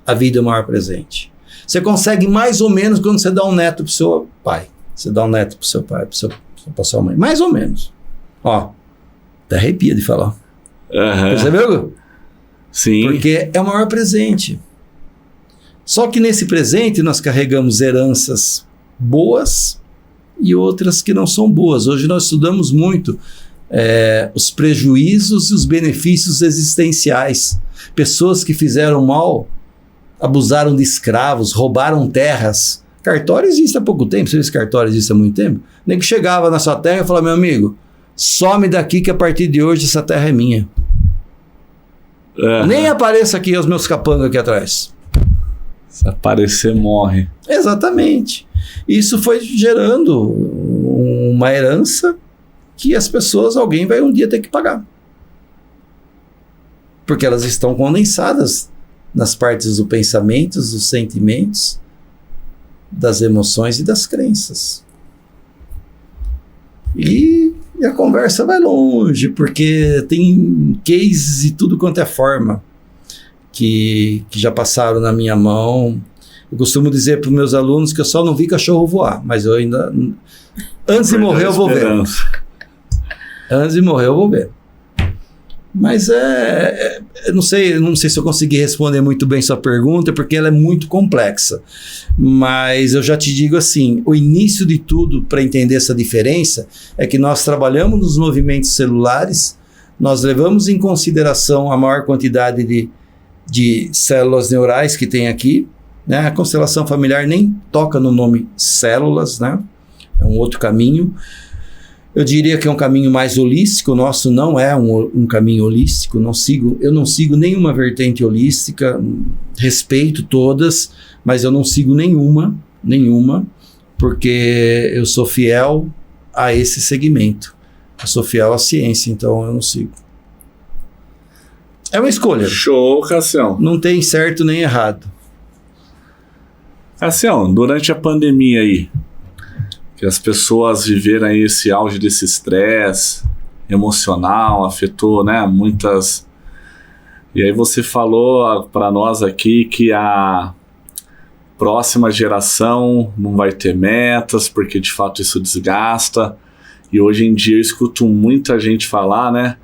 A vida é o maior presente. Você consegue mais ou menos quando você dá um neto pro seu pai. Você dá um neto pro seu pai, pra sua mãe. Mais ou menos. Ó, até arrepia de falar. Percebeu? Sim. Porque é o maior presente. Só que nesse presente nós carregamos heranças boas e outras que não são boas. Hoje nós estudamos muito os prejuízos e os benefícios existenciais. Pessoas que fizeram mal, abusaram de escravos, roubaram terras. Cartório existe há pouco tempo, você vê se cartório existe há muito tempo? Nem que chegava na sua terra e falava, meu amigo, some daqui que a partir de hoje essa terra é minha. Nem apareça aqui os meus capangas aqui atrás. Se aparecer, morre. Exatamente. Isso foi gerando uma herança que as pessoas, alguém vai um dia ter que pagar. Porque elas estão condensadas nas partes do pensamento, dos sentimentos, das emoções e das crenças. E a conversa vai longe, porque tem cases e tudo quanto é forma que já passaram na minha mão. Eu costumo dizer para os meus alunos que eu só não vi cachorro voar, mas eu ainda... Antes de morrer eu vou ver. Antes de morrer eu vou ver. Mas eu não sei se eu consegui responder muito bem sua pergunta, porque ela é muito complexa. Mas eu já te digo assim, o início de tudo para entender essa diferença é que nós trabalhamos nos movimentos celulares, nós levamos em consideração a maior quantidade de células neurais que tem aqui, né? A constelação familiar nem toca no nome células, né? É um outro caminho. Eu diria que é um caminho mais holístico. O nosso não é um caminho holístico. Eu não sigo nenhuma vertente holística. Respeito todas, mas eu não sigo nenhuma, porque eu sou fiel a esse segmento. Eu sou fiel à ciência, então eu não sigo. É uma escolha. Show, Cassião. Não tem certo nem errado. Cassião, durante a pandemia aí, que as pessoas viveram aí esse auge desse estresse emocional, afetou, né, muitas... E aí você falou para nós aqui que a próxima geração não vai ter metas, porque de fato isso desgasta. E hoje em dia eu escuto muita gente falar, né,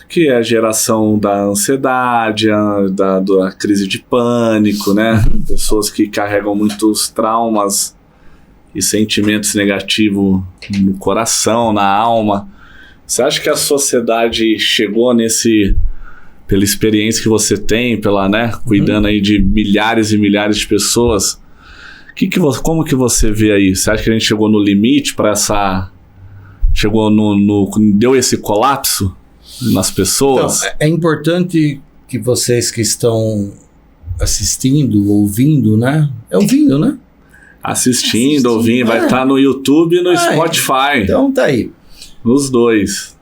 que é a geração da ansiedade, da crise de pânico, né, pessoas que carregam muitos traumas e sentimentos negativos no coração, na alma. Você acha que a sociedade chegou pela experiência que você tem, cuidando aí de milhares e milhares de pessoas, como que você vê aí? Você acha que a gente chegou no limite para deu esse colapso nas pessoas? Então, é importante que vocês que estão assistindo, ouvindo, né? Ouvindo, né? Assistindo, ouvindo, vai estar no YouTube e no Spotify. Então tá aí. Nos dois.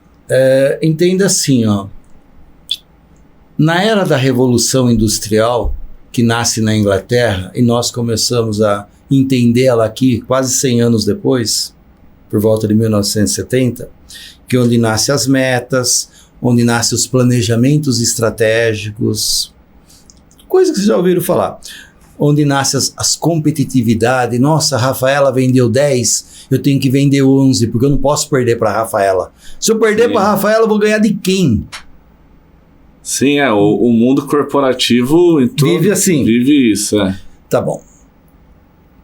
Entenda assim, ó. Na era da Revolução Industrial, que nasce na Inglaterra, e nós começamos a entendê-la aqui quase 100 anos depois, por volta de 1970, que é onde nascem as metas, onde nascem os planejamentos estratégicos, coisa que vocês já ouviram falar. Onde nasce as competitividades. Nossa, a Rafaela vendeu 10, eu tenho que vender 11, porque eu não posso perder para a Rafaela. Se eu perder para a Rafaela, eu vou ganhar de quem? Sim, o mundo corporativo vive assim. Vive isso, Tá bom.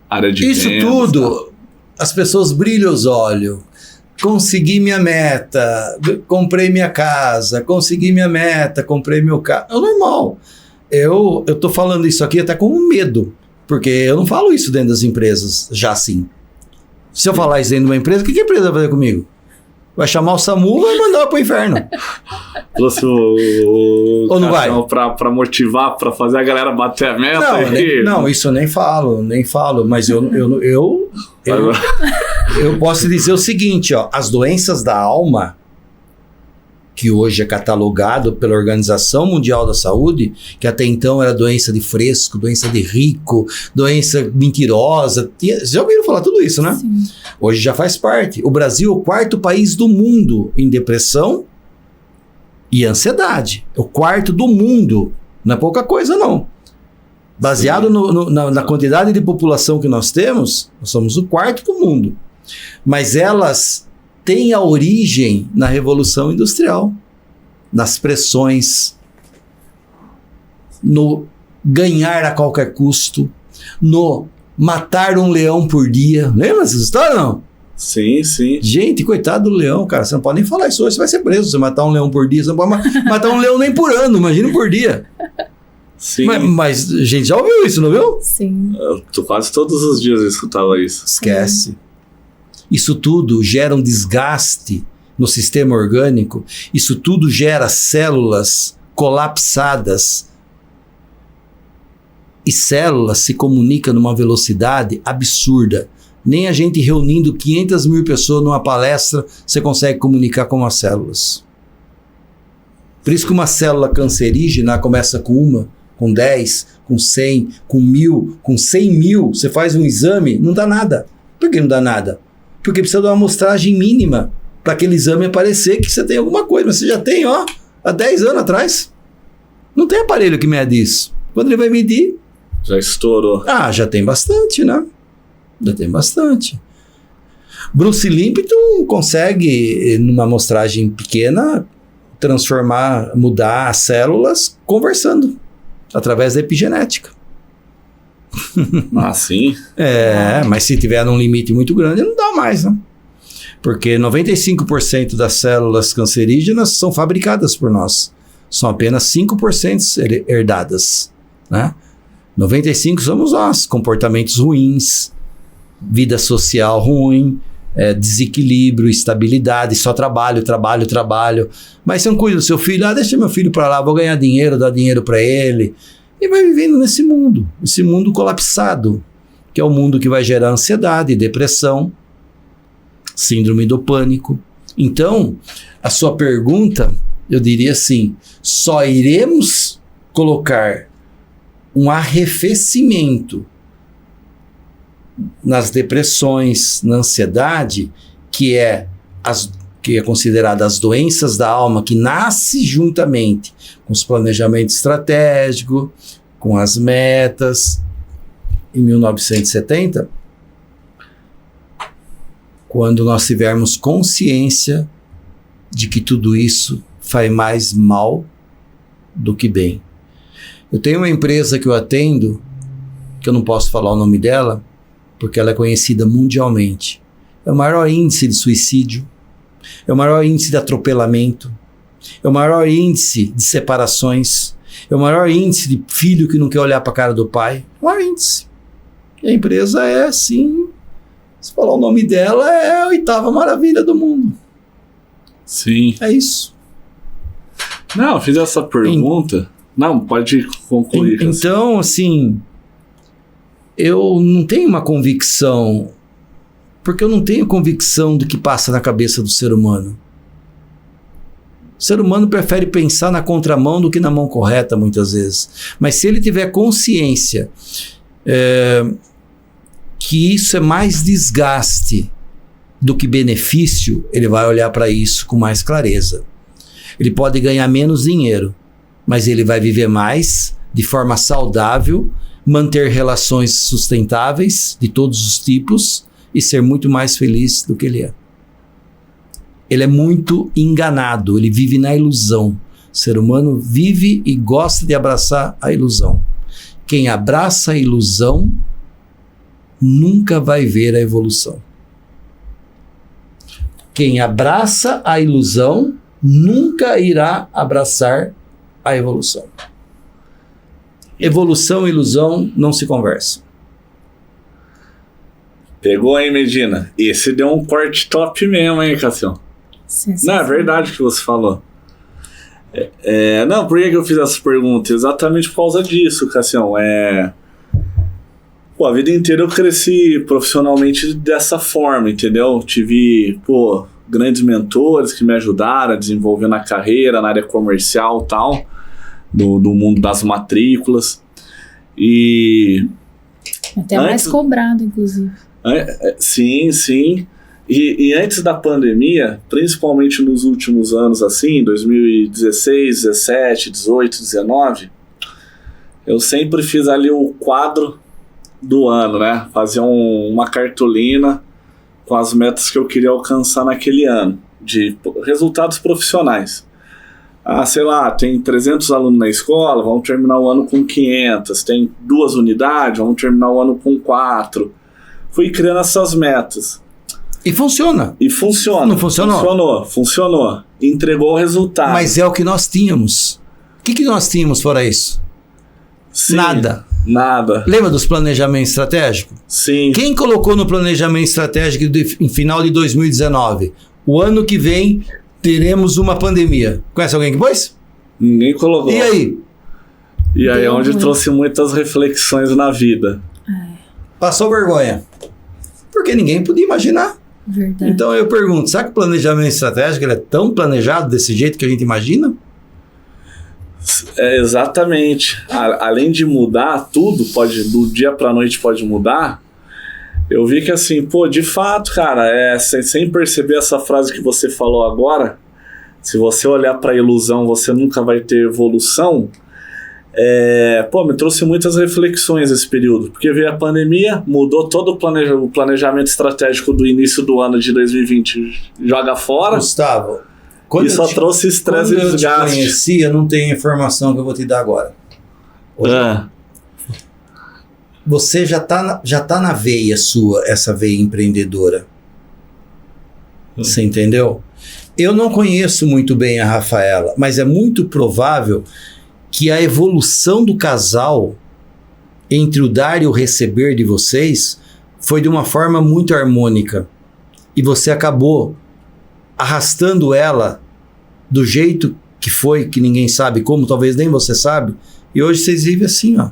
Área de isso vendas, tudo, as pessoas brilham os olhos. Consegui minha meta, comprei minha casa, consegui minha meta, comprei meu carro. É normal. Eu tô falando isso aqui até com medo, porque eu não falo isso dentro das empresas, já assim. Se eu falar isso dentro de uma empresa, o que a empresa vai fazer comigo? Vai chamar o SAMU e vai mandar pro inferno. Trouxe ou não vai? Pra motivar, pra fazer a galera bater a meta. Não, isso eu nem falo, mas eu posso dizer o seguinte, ó, as doenças da alma, que hoje é catalogado pela Organização Mundial da Saúde, que até então era doença de fresco, doença de rico, doença mentirosa. Vocês já ouviram falar tudo isso, né? Sim. Hoje já faz parte. O Brasil é o 4º país do mundo em depressão e ansiedade. É o 4º do mundo. Não é pouca coisa, não. Baseado na quantidade de população que nós temos, nós somos o quarto do mundo. Mas elas têm a origem na Revolução Industrial, nas pressões, no ganhar a qualquer custo, no matar um leão por dia. Lembra dessa história, não? Sim, sim. Gente, coitado do leão, cara. Você não pode nem falar isso hoje, você vai ser preso. Você matar um leão por dia, você não pode matar um leão nem por ano, imagina por dia. Sim. Mas a gente já ouviu isso, não viu? Sim. Quase todos os dias eu escutava isso. Esquece. Isso tudo gera um desgaste no sistema orgânico. Isso tudo gera células colapsadas. E células se comunicam numa velocidade absurda. Nem a gente reunindo 500 mil pessoas numa palestra, você consegue comunicar com as células. Por isso que uma célula cancerígena começa com uma, com 10, com 100, com 1000, com 100 mil. Você faz um exame, não dá nada. Por que não dá nada? Porque precisa de uma amostragem mínima para aquele exame aparecer que você tem alguma coisa. Mas você já tem, há 10 anos atrás. Não tem aparelho que mede isso. Quando ele vai medir... Já estourou. Já tem bastante, né? Já tem bastante. Bruce Lipton consegue, numa amostragem pequena, mudar as células conversando, através da epigenética. Sim? Mas se tiver num limite muito grande, não dá mais, né? Porque 95% das células cancerígenas são fabricadas por nós. São apenas 5% herdadas, né? 95% somos nós. Comportamentos ruins, vida social ruim, desequilíbrio, instabilidade, só trabalho. Mas você não cuida do seu filho, deixa meu filho para lá, vou ganhar dinheiro, dar dinheiro para ele. E vai vivendo esse mundo colapsado, que é o mundo que vai gerar ansiedade, depressão, síndrome do pânico. Então, a sua pergunta, eu diria assim, só iremos colocar um arrefecimento nas depressões, na ansiedade, que é considerada as doenças da alma, que nasce juntamente com os planejamentos estratégicos, com as metas, em 1970, quando nós tivermos consciência de que tudo isso faz mais mal do que bem. Eu tenho uma empresa que eu atendo, que eu não posso falar o nome dela, porque ela é conhecida mundialmente. É o maior índice de suicídio, é o maior índice de atropelamento, é o maior índice de separações, é o maior índice de filho que não quer olhar para a cara do pai. É o maior índice. E a empresa é assim, se falar o nome dela, é a 8ª maravilha do mundo. Sim. É isso. Não, eu fiz essa pergunta... Não, pode concluir. Então, assim, eu não tenho uma convicção, porque eu não tenho convicção do que passa na cabeça do ser humano. O ser humano prefere pensar na contramão do que na mão correta, muitas vezes. Mas se ele tiver consciência que isso é mais desgaste do que benefício, ele vai olhar para isso com mais clareza. Ele pode ganhar menos dinheiro, mas ele vai viver mais, de forma saudável, manter relações sustentáveis de todos os tipos e ser muito mais feliz do que ele é. Ele é muito enganado, ele vive na ilusão. O ser humano vive e gosta de abraçar a ilusão. Quem abraça a ilusão nunca vai ver a evolução. Quem abraça a ilusão nunca irá abraçar a evolução. Evolução e ilusão não se conversam. Pegou, hein, Medina? Esse deu um corte top mesmo, hein, Cassião? Não, é verdade o que você falou. Não, por que eu fiz essa pergunta? Exatamente por causa disso, Cassião. A vida inteira eu cresci profissionalmente dessa forma, entendeu? Tive, grandes mentores que me ajudaram a desenvolver na carreira, na área comercial e tal, do mundo das matrículas. E... até mais cobrado, inclusive. Sim, sim. E antes da pandemia, principalmente nos últimos anos, assim, 2016, 17, 18, 19, eu sempre fiz ali o quadro do ano, né? Fazia uma cartolina com as metas que eu queria alcançar naquele ano, de resultados profissionais. Sei lá, tem 300 alunos na escola, vamos terminar o ano com 500. Tem 2 unidades, vamos terminar o ano com 4. Fui criando essas metas. E funciona. E funciona. Não funcionou? Funcionou. Entregou o resultado. Mas é o que nós tínhamos. O que nós tínhamos fora isso? Sim, Nada. Lembra dos planejamentos estratégicos? Sim. Quem colocou no planejamento estratégico em final de 2019? O ano que vem teremos uma pandemia. Conhece alguém que pôs? Ninguém colocou. E aí? E aí é onde trouxe muitas reflexões na vida. Passou vergonha. Porque ninguém podia imaginar. Verdade. Então eu pergunto, será que o planejamento estratégico ele é tão planejado desse jeito que a gente imagina? Exatamente. Além de mudar tudo, do dia pra noite pode mudar. Eu vi que assim, de fato, cara, sem perceber essa frase que você falou agora, se você olhar pra ilusão, você nunca vai ter evolução. Me trouxe muitas reflexões esse período, porque veio a pandemia, mudou todo o planejamento estratégico do início do ano de 2020, joga fora. Gustavo, e só trouxe estresse e desgaste. Quando eu te conheci, eu não tenho a informação que eu vou te dar agora. Você já tá na veia sua, essa veia empreendedora. Você entendeu? Eu não conheço muito bem a Rafaela, mas é muito provável que a evolução do casal entre o dar e o receber de vocês foi de uma forma muito harmônica. E você acabou arrastando ela do jeito que foi, que ninguém sabe como, talvez nem você sabe. E hoje vocês vivem assim, ó.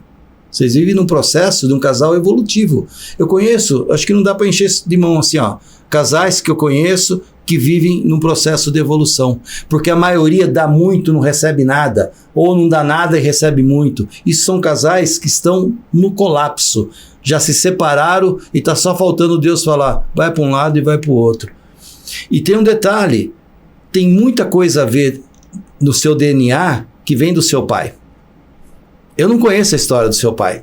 Vocês vivem num processo de um casal evolutivo. Eu conheço, acho que não dá para encher de mão assim, ó. Casais que eu conheço que vivem num processo de evolução. Porque a maioria dá muito, não recebe nada. Ou não dá nada e recebe muito. Isso são casais que estão no colapso. Já se separaram e está só faltando Deus falar, vai para um lado e vai para o outro. E tem um detalhe, tem muita coisa a ver no seu DNA que vem do seu pai. Eu não conheço a história do seu pai.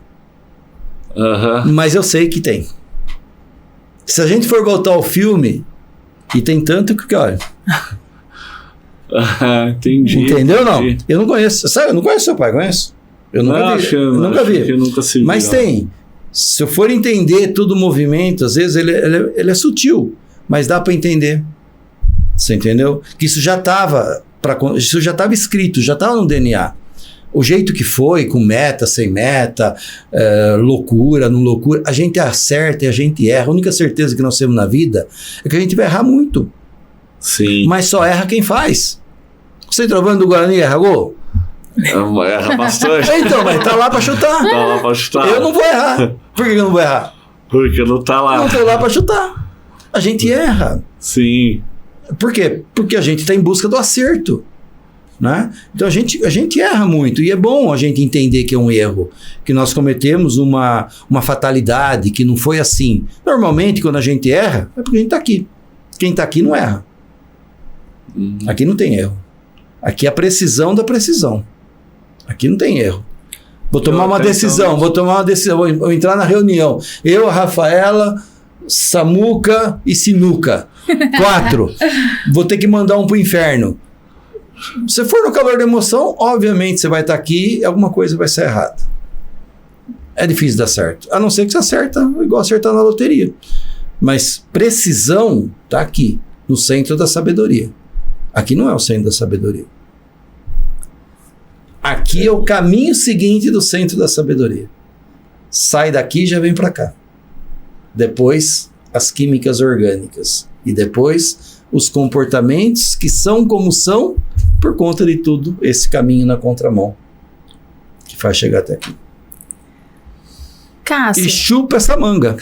Mas eu sei que tem. Se a gente for voltar ao filme, e tem tanto que, olha... Entendi. Entendeu, não? Eu não conheço. Sabe, eu não conheço seu pai, conheço? Eu nunca vi. Eu nunca vi. Mas tem. Se eu for entender todo o movimento, às vezes ele é sutil, mas dá para entender. Você entendeu? Que isso já estava escrito, já estava no DNA. O jeito que foi, com meta, sem meta, loucura, não loucura, a gente acerta e a gente erra. A única certeza que nós temos na vida é que a gente vai errar muito. Sim. Mas só erra quem faz. Você trovando do Guarani erra gol? Erra bastante. Então, mas tá lá pra chutar. Tá lá pra chutar. Eu não vou errar. Por que eu não vou errar? Porque não tá lá. Não tô lá pra chutar. A gente erra. Sim. Por quê? Porque a gente tá em busca do acerto. Né? Então a gente erra muito. E é bom a gente entender que é um erro. Que nós cometemos uma fatalidade, que não foi assim. Normalmente, quando a gente erra, é porque a gente tá aqui. Quem tá aqui não erra. Aqui não tem erro. Aqui é a precisão da precisão. Aqui não tem erro. Vou tomar uma decisão, vou entrar na reunião. Eu, a Rafaela, Samuca e Sinuca. 4. Vou ter que mandar um pro inferno. Se for no calor da emoção, obviamente você vai estar aqui e alguma coisa vai ser errada. É difícil dar certo. A não ser que você acerta igual acertar na loteria. Mas precisão está aqui, no centro da sabedoria. Aqui não é o centro da sabedoria. Aqui é o caminho seguinte do centro da sabedoria. Sai daqui e já vem para cá. Depois, as químicas orgânicas. E depois, os comportamentos que são como são por conta de tudo esse caminho na contramão que faz chegar até aqui. Cássio. E chupa essa manga.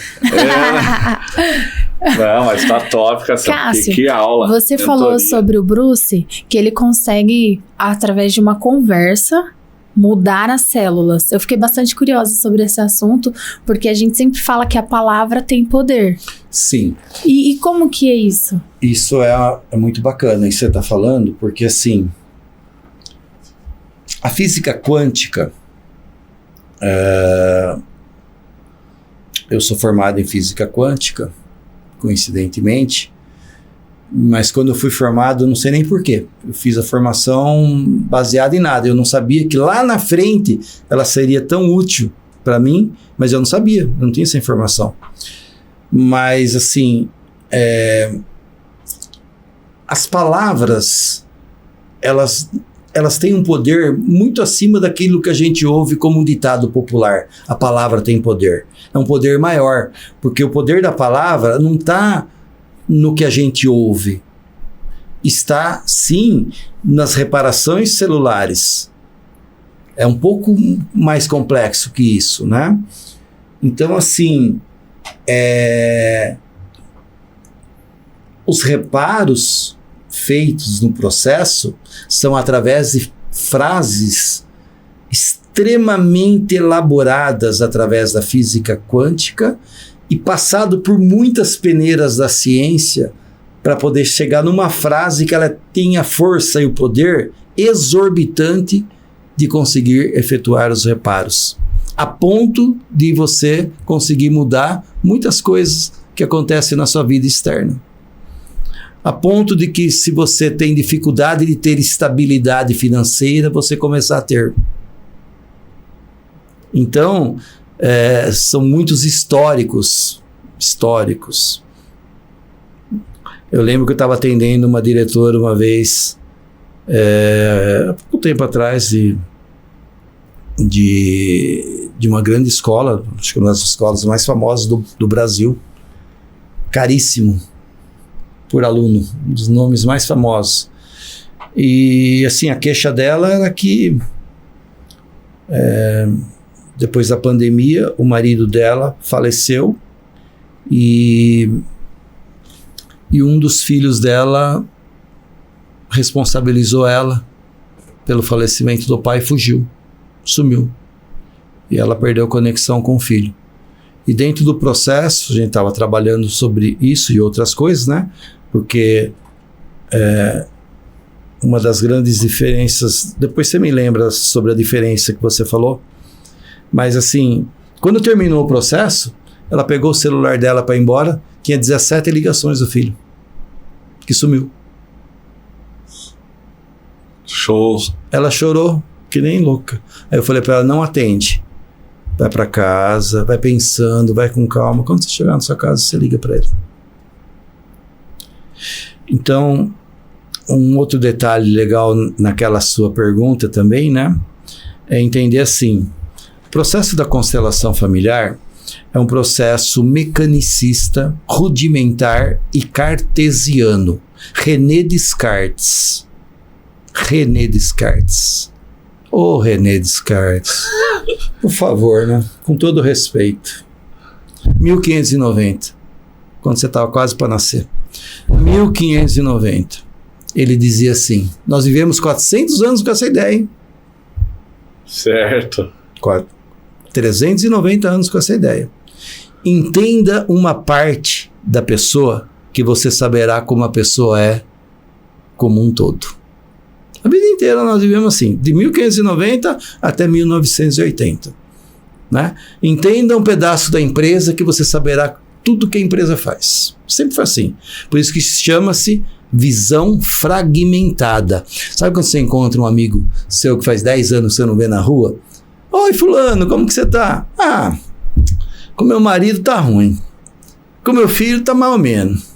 Não, mas tá top, Cássio. Que aula. Você falou sobre o Bruce, que ele consegue, através de uma conversa, mudar as células. Eu fiquei bastante curiosa sobre esse assunto, porque a gente sempre fala que a palavra tem poder. Sim. E como que é isso? Isso é muito bacana, isso que você está falando, porque assim, a física quântica, Eu sou formado em física quântica, coincidentemente, mas quando eu fui formado, eu não sei nem porquê. Eu fiz a formação baseada em nada. Eu não sabia que lá na frente ela seria tão útil para mim, mas eu não sabia, eu não tinha essa informação. Mas, assim, as palavras, elas têm um poder muito acima daquilo que a gente ouve como um ditado popular. A palavra tem poder. É um poder maior, porque o poder da palavra não está no que a gente ouve. Está, sim, nas reparações celulares. É um pouco mais complexo que isso, né? Então, assim, os reparos feitos no processo são através de frases extremamente elaboradas através da física quântica e passado por muitas peneiras da ciência para poder chegar numa frase que ela tenha força e o poder exorbitante de conseguir efetuar os reparos, a ponto de você conseguir mudar muitas coisas que acontecem na sua vida externa. A ponto de que, se você tem dificuldade de ter estabilidade financeira, você começar a ter. Então, são muitos históricos. Eu lembro que eu estava atendendo uma diretora uma vez, há pouco tempo atrás, de uma grande escola, acho que uma das escolas mais famosas do Brasil, caríssimo por aluno, um dos nomes mais famosos. E, assim, a queixa dela era que depois da pandemia, o marido dela faleceu e um dos filhos dela responsabilizou ela pelo falecimento do pai e fugiu, sumiu. E ela perdeu conexão com o filho. E dentro do processo, a gente estava trabalhando sobre isso e outras coisas, né? Porque uma das grandes diferenças, depois você me lembra sobre a diferença que você falou, mas, assim, quando terminou o processo, ela pegou o celular dela para ir embora, tinha 17 ligações do filho, que sumiu. Show. Ela chorou que nem louca. Aí eu falei para ela, não atende. Vai para casa, vai pensando, vai com calma. Quando você chegar na sua casa, você liga para ele. Então, um outro detalhe legal naquela sua pergunta também, né? É entender assim, o processo da constelação familiar é um processo mecanicista, rudimentar e cartesiano. René Descartes. Ô, René Descartes. Por favor, né? Com todo respeito. 1590, quando você estava quase para nascer. 1590. Ele dizia assim, nós vivemos 400 anos com essa ideia, hein? Certo. 390 anos com essa ideia. Entenda uma parte da pessoa que você saberá como a pessoa é como um todo. A vida inteira nós vivemos assim, de 1590 até 1980. Né? Entenda um pedaço da empresa que você saberá tudo que a empresa faz. Sempre foi assim. Por isso que chama-se visão fragmentada. Sabe quando você encontra um amigo seu que faz 10 anos que você não vê na rua? Oi, fulano, como que você tá? Ah, com meu marido tá ruim. Com meu filho tá mal ou menos.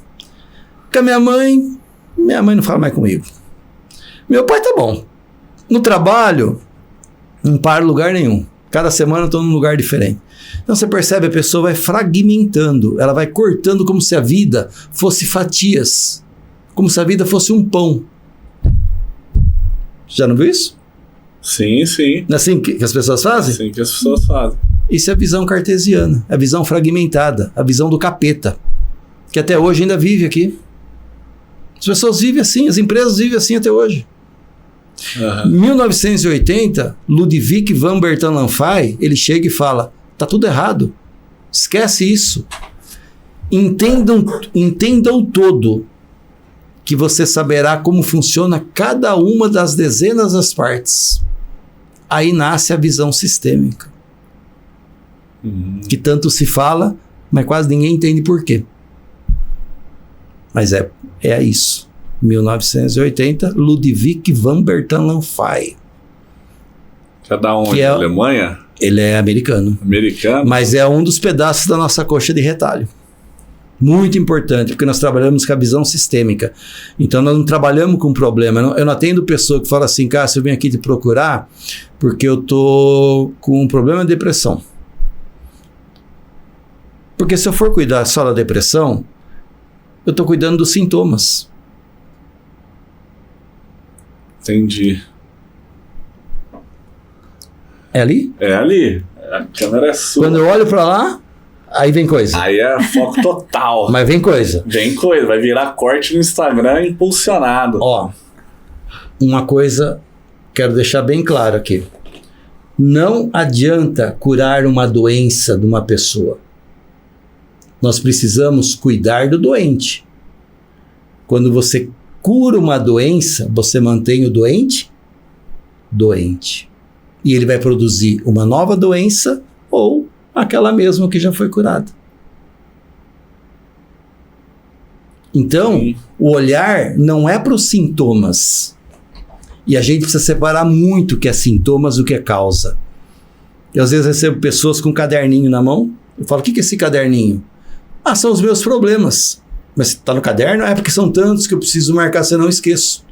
Com a minha mãe não fala mais comigo. Meu pai tá bom. No trabalho, não paro em lugar nenhum. Cada semana eu tô num lugar diferente. Então você percebe, a pessoa vai fragmentando, ela vai cortando como se a vida fosse fatias. Como se a vida fosse um pão. Já não viu isso? Sim, sim. Não é assim que as pessoas fazem? Sim, que as pessoas fazem. Isso é a visão cartesiana, a visão fragmentada, a visão do capeta, que até hoje ainda vive aqui. As pessoas vivem assim, as empresas vivem assim até hoje. Em 1980, Ludwig van Bertalanffy, ele chega e fala, tá tudo errado, esquece isso. Entenda o todo, que você saberá como funciona cada uma das dezenas das partes. Aí nasce a visão sistêmica. que tanto se fala, mas quase ninguém entende por quê. Mas é isso. 1980, Ludwig van Bertalanffy. Já da onde? Da Alemanha? Ele é americano. Americano? Mas é um dos pedaços da nossa coxa de retalho. Muito importante, porque nós trabalhamos com a visão sistêmica. Então, nós não trabalhamos com problema. Eu não atendo pessoa que fala assim, Cássio, eu vim aqui te procurar porque eu tô com um problema de depressão. Porque se eu for cuidar só da depressão, eu tô cuidando dos sintomas. Entendi. É ali? É ali. A câmera é sua. Quando eu olho pra lá, aí vem coisa. Aí é foco total. Mas vem coisa. Vem coisa. Vai virar corte no Instagram impulsionado. Ó, uma coisa quero deixar bem claro aqui. Não adianta curar uma doença de uma pessoa. Nós precisamos cuidar do doente. Quando você cura uma doença, você mantém o doente doente. E ele vai produzir uma nova doença ou aquela mesma que já foi curada. Então, o olhar não é para os sintomas. E a gente precisa separar muito o que é sintomas do que é causa. Eu às vezes recebo pessoas com um caderninho na mão. Eu falo, o que é esse caderninho? Ah, são os meus problemas. Mas está no caderno? É porque são tantos que eu preciso marcar, senão eu esqueço.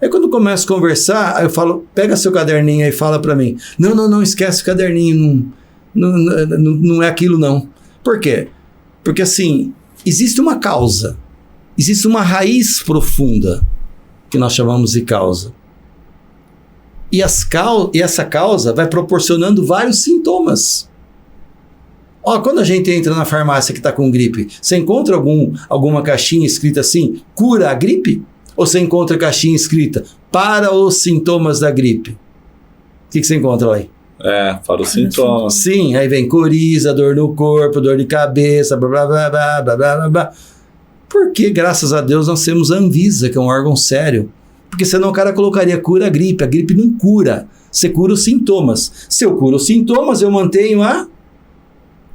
Aí quando eu começo a conversar, aí eu falo, pega seu caderninho aí e fala para mim. Não, esquece o caderninho, não é aquilo não. Por quê? Porque assim, existe uma causa, existe uma raiz profunda, que nós chamamos de causa. E essa causa vai proporcionando vários sintomas. Ó, quando a gente entra na farmácia que está com gripe, você encontra alguma caixinha escrita assim, cura a gripe? Ou você encontra caixinha escrita para os sintomas da gripe? O que você encontra lá aí? É, para os sintomas. Sim, aí vem coriza, dor no corpo, dor de cabeça, blá, blá, blá, blá, blá, blá, blá. Porque, graças a Deus, nós temos a Anvisa, que é um órgão sério. Porque senão o cara colocaria cura a gripe não cura. Você cura os sintomas. Se eu curo os sintomas, eu mantenho a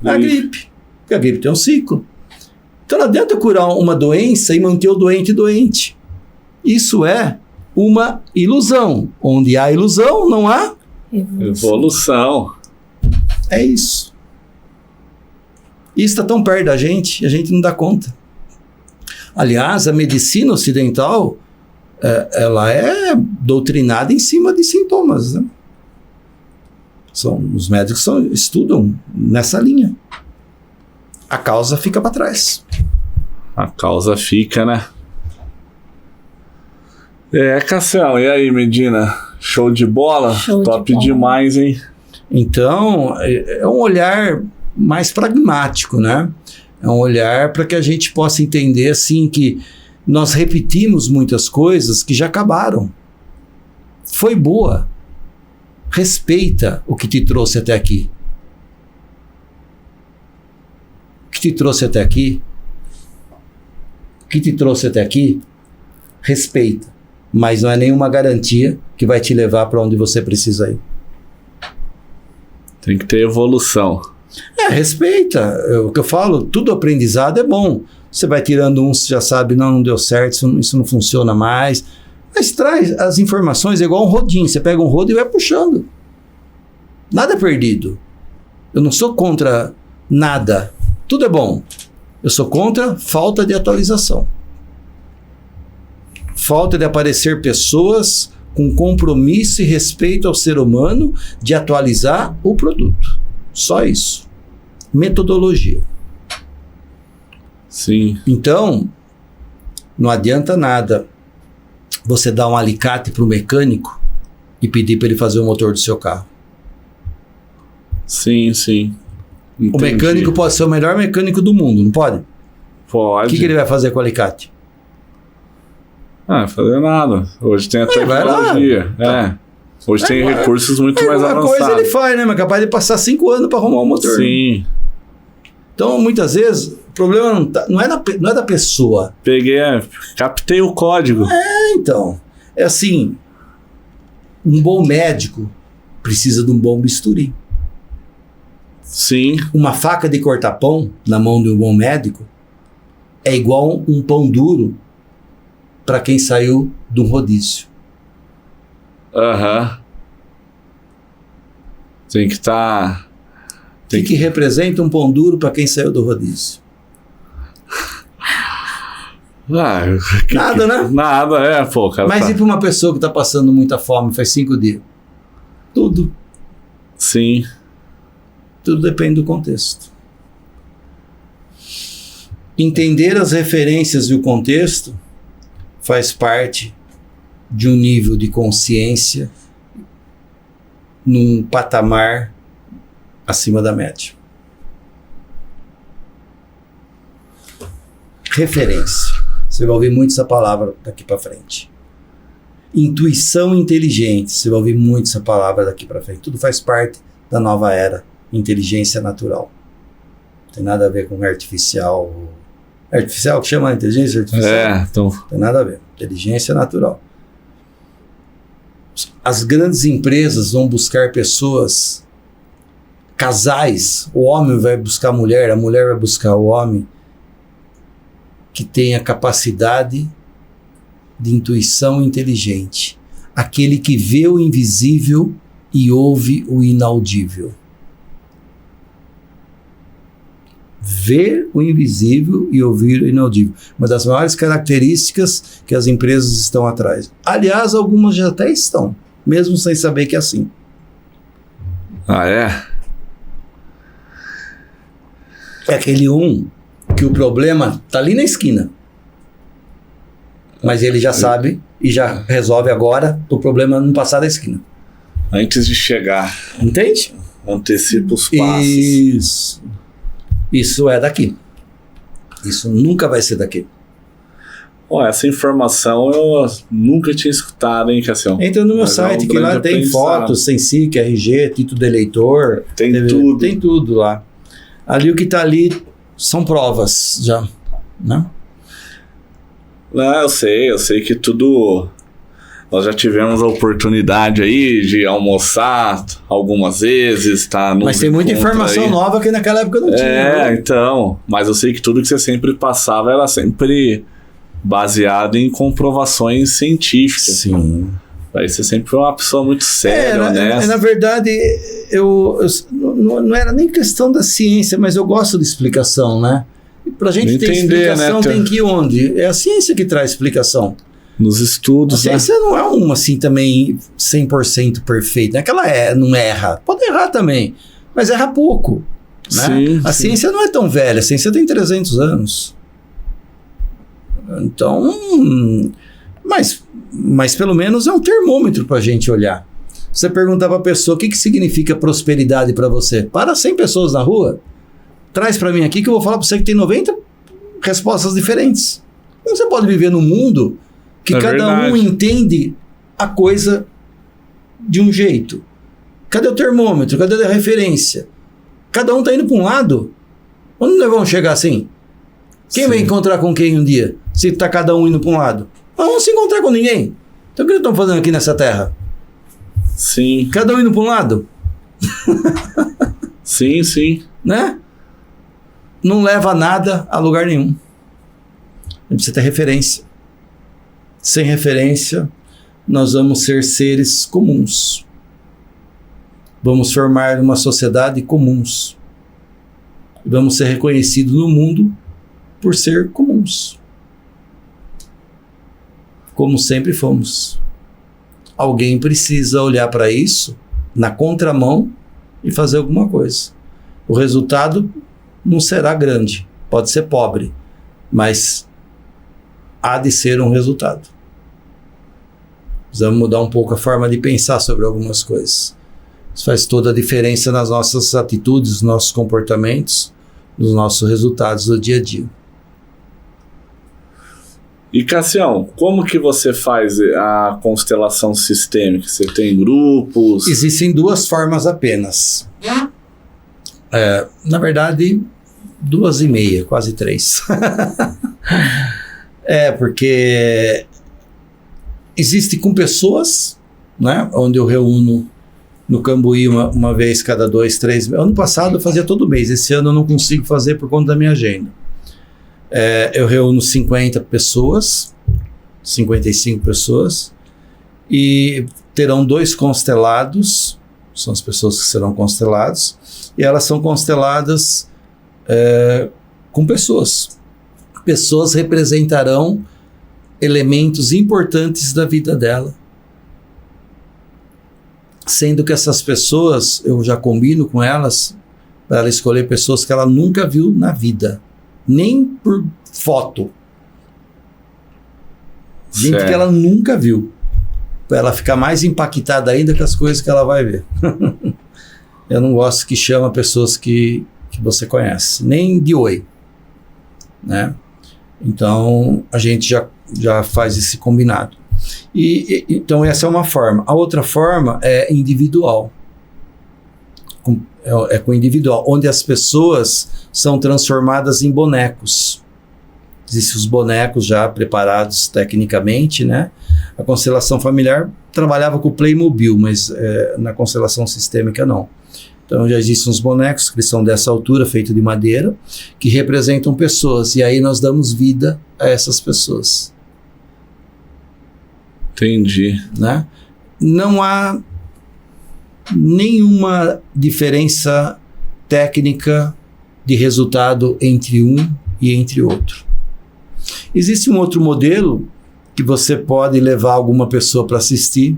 gripe. Porque a gripe tem um ciclo. Então não adianta curar uma doença e manter o doente doente. Isso é uma ilusão. Onde há ilusão, não há evolução. É isso. Isso está tão perto da gente, a gente não dá conta. Aliás, a medicina ocidental, ela é doutrinada em cima de sintomas, né? Os médicos estudam nessa linha. A causa fica para trás. A causa fica, né? Cassião, e aí, Medina? Show de bola? Top demais, hein? Então, é um olhar mais pragmático, né? É um olhar para que a gente possa entender, assim, que nós repetimos muitas coisas que já acabaram. Foi boa. Respeita o que te trouxe até aqui. O que te trouxe até aqui? O que te trouxe até aqui? Respeita. Mas não é nenhuma garantia que vai te levar para onde você precisa ir. Tem que ter evolução. Respeita. O que eu falo, tudo aprendizado é bom. Você vai tirando você já sabe, não deu certo, isso não funciona mais. Mas traz as informações, é igual um rodinho. Você pega um rodo e vai puxando. Nada é perdido. Eu não sou contra nada. Tudo é bom. Eu sou contra falta de atualização. Falta de aparecer pessoas com compromisso e respeito ao ser humano de atualizar o produto. Só isso. Metodologia. Sim. Então, não adianta nada você dar um alicate para o mecânico e pedir para ele fazer o motor do seu carro. Sim, sim. Entendi. O mecânico pode ser o melhor mecânico do mundo, não pode? Pode. O que ele vai fazer com o alicate? Fazer nada. Hoje tem a tecnologia. Hoje tem recursos muito mais avançados. Uma coisa ele faz, né? Mas é capaz de passar 5 anos para arrumar o motor. Sim. Então, muitas vezes, o problema não é da pessoa. Captei o código. Então. É assim, um bom médico precisa de um bom bisturi. Sim. Uma faca de cortar pão na mão de um bom médico é igual um pão duro para quem saiu de um rodízio. Aham. Tem que estar... O que representa um pão duro para quem saiu do rodízio? Nada, né? Nada, pô, cara. Mas e para uma pessoa que está passando muita fome faz 5 dias? Tudo. Sim. Tudo depende do contexto. Entender as referências e o contexto faz parte de um nível de consciência num patamar acima da média. Referência. Você vai ouvir muito essa palavra daqui para frente. Intuição inteligente. Você vai ouvir muito essa palavra daqui para frente. Tudo faz parte da nova era. Inteligência natural. Não tem nada a ver com artificial. Artificial que chama inteligência artificial? Então... Não tem nada a ver. Inteligência natural. As grandes empresas vão buscar pessoas, casais. O homem vai buscar a mulher vai buscar o homem que tenha capacidade de intuição inteligente. Aquele que vê o invisível e ouve o inaudível. Ver o invisível e ouvir o inaudível. Uma das maiores características que as empresas estão atrás. Aliás, algumas já até estão, mesmo sem saber que é assim. É aquele que o problema está ali na esquina. Mas ele já sabe e já resolve agora o problema não passar da esquina. Antes de chegar. Entende? Antecipa os passos. Isso é daqui. Isso nunca vai ser daqui. Essa informação eu nunca tinha escutado, hein, Cassião? Entra no meu site, que lá tem fotos, SENSIC, RG, título de eleitor. Tem tudo. Tem tudo lá. Ali o que está ali são provas já, né? Não, eu sei que tudo... Nós já tivemos a oportunidade aí de almoçar algumas vezes, tá? Mas tem muita informação aí nova que naquela época não tinha. Então. Mas eu sei que tudo que você sempre passava era sempre baseado em comprovações científicas. Sim. Aí você sempre foi uma pessoa muito séria, honesta. Na verdade, eu não era nem questão da ciência, mas eu gosto de explicação, né? E pra gente ter explicação, né, tem que ir onde? É a ciência que traz explicação. Nos estudos, a ciência não é uma, assim, também 100% perfeita. Não é que não erra. Pode errar também, mas erra pouco. Né? Sim, a ciência não é tão velha. A ciência tem 300 anos. Então... Mas pelo menos é um termômetro para a gente olhar. Você perguntar para a pessoa o que significa prosperidade para você. Para 100 pessoas na rua, traz para mim aqui que eu vou falar para você que tem 90 respostas diferentes. Então, você pode viver num mundo que cada um entende a coisa de um jeito. Cadê o termômetro? Cadê a referência? Cada um está indo para um lado. Onde nós vamos chegar assim? Quem vai encontrar com quem um dia? Se está cada um indo para um lado. Não vamos se encontrar com ninguém. Então o que eles estão fazendo aqui nessa terra? Sim. Cada um indo para um lado? Sim. Né? Não leva nada a lugar nenhum. A gente precisa ter referência. Sem referência, nós vamos ser seres comuns. Vamos formar uma sociedade comuns. E vamos ser reconhecidos no mundo por ser comuns. Como sempre fomos. Alguém precisa olhar para isso na contramão e fazer alguma coisa. O resultado não será grande, pode ser pobre, mas há de ser um resultado. Precisamos mudar um pouco a forma de pensar sobre algumas coisas. Isso faz toda a diferença nas nossas atitudes, nos nossos comportamentos, nos nossos resultados do dia a dia. E Cassião, como que você faz a constelação sistêmica? Você tem grupos? Existem 2 formas apenas. Na verdade, 2,5, quase 3. Porque existe com pessoas, né, onde eu reúno no Cambuí uma vez cada 2, 3 meses. Ano passado eu fazia todo mês, esse ano eu não consigo fazer por conta da minha agenda. Eu reúno 50 pessoas, 55 pessoas, e terão 2 constelados, são as pessoas que serão constelados, e elas são consteladas com pessoas. Pessoas representarão elementos importantes da vida dela. Sendo que essas pessoas, eu já combino com elas, para ela escolher pessoas que ela nunca viu na vida. Nem por foto. Gente Certo. que ela nunca viu. Para ela ficar mais impactada ainda com as coisas que ela vai ver. Eu não gosto que chama pessoas que você conhece. Nem de oi. Né? Então, a gente já faz esse combinado. Então, essa é uma forma. A outra forma é individual. É com individual, onde as pessoas são transformadas em bonecos. Existem os bonecos já preparados tecnicamente, né? A constelação familiar trabalhava com o Playmobil, mas na constelação sistêmica não. Então já existem os bonecos que são dessa altura, feitos de madeira, que representam pessoas, e aí nós damos vida a essas pessoas. Entendi. Né? Não há nenhuma diferença técnica de resultado entre um e entre outro. Existe um outro modelo que você pode levar alguma pessoa para assistir,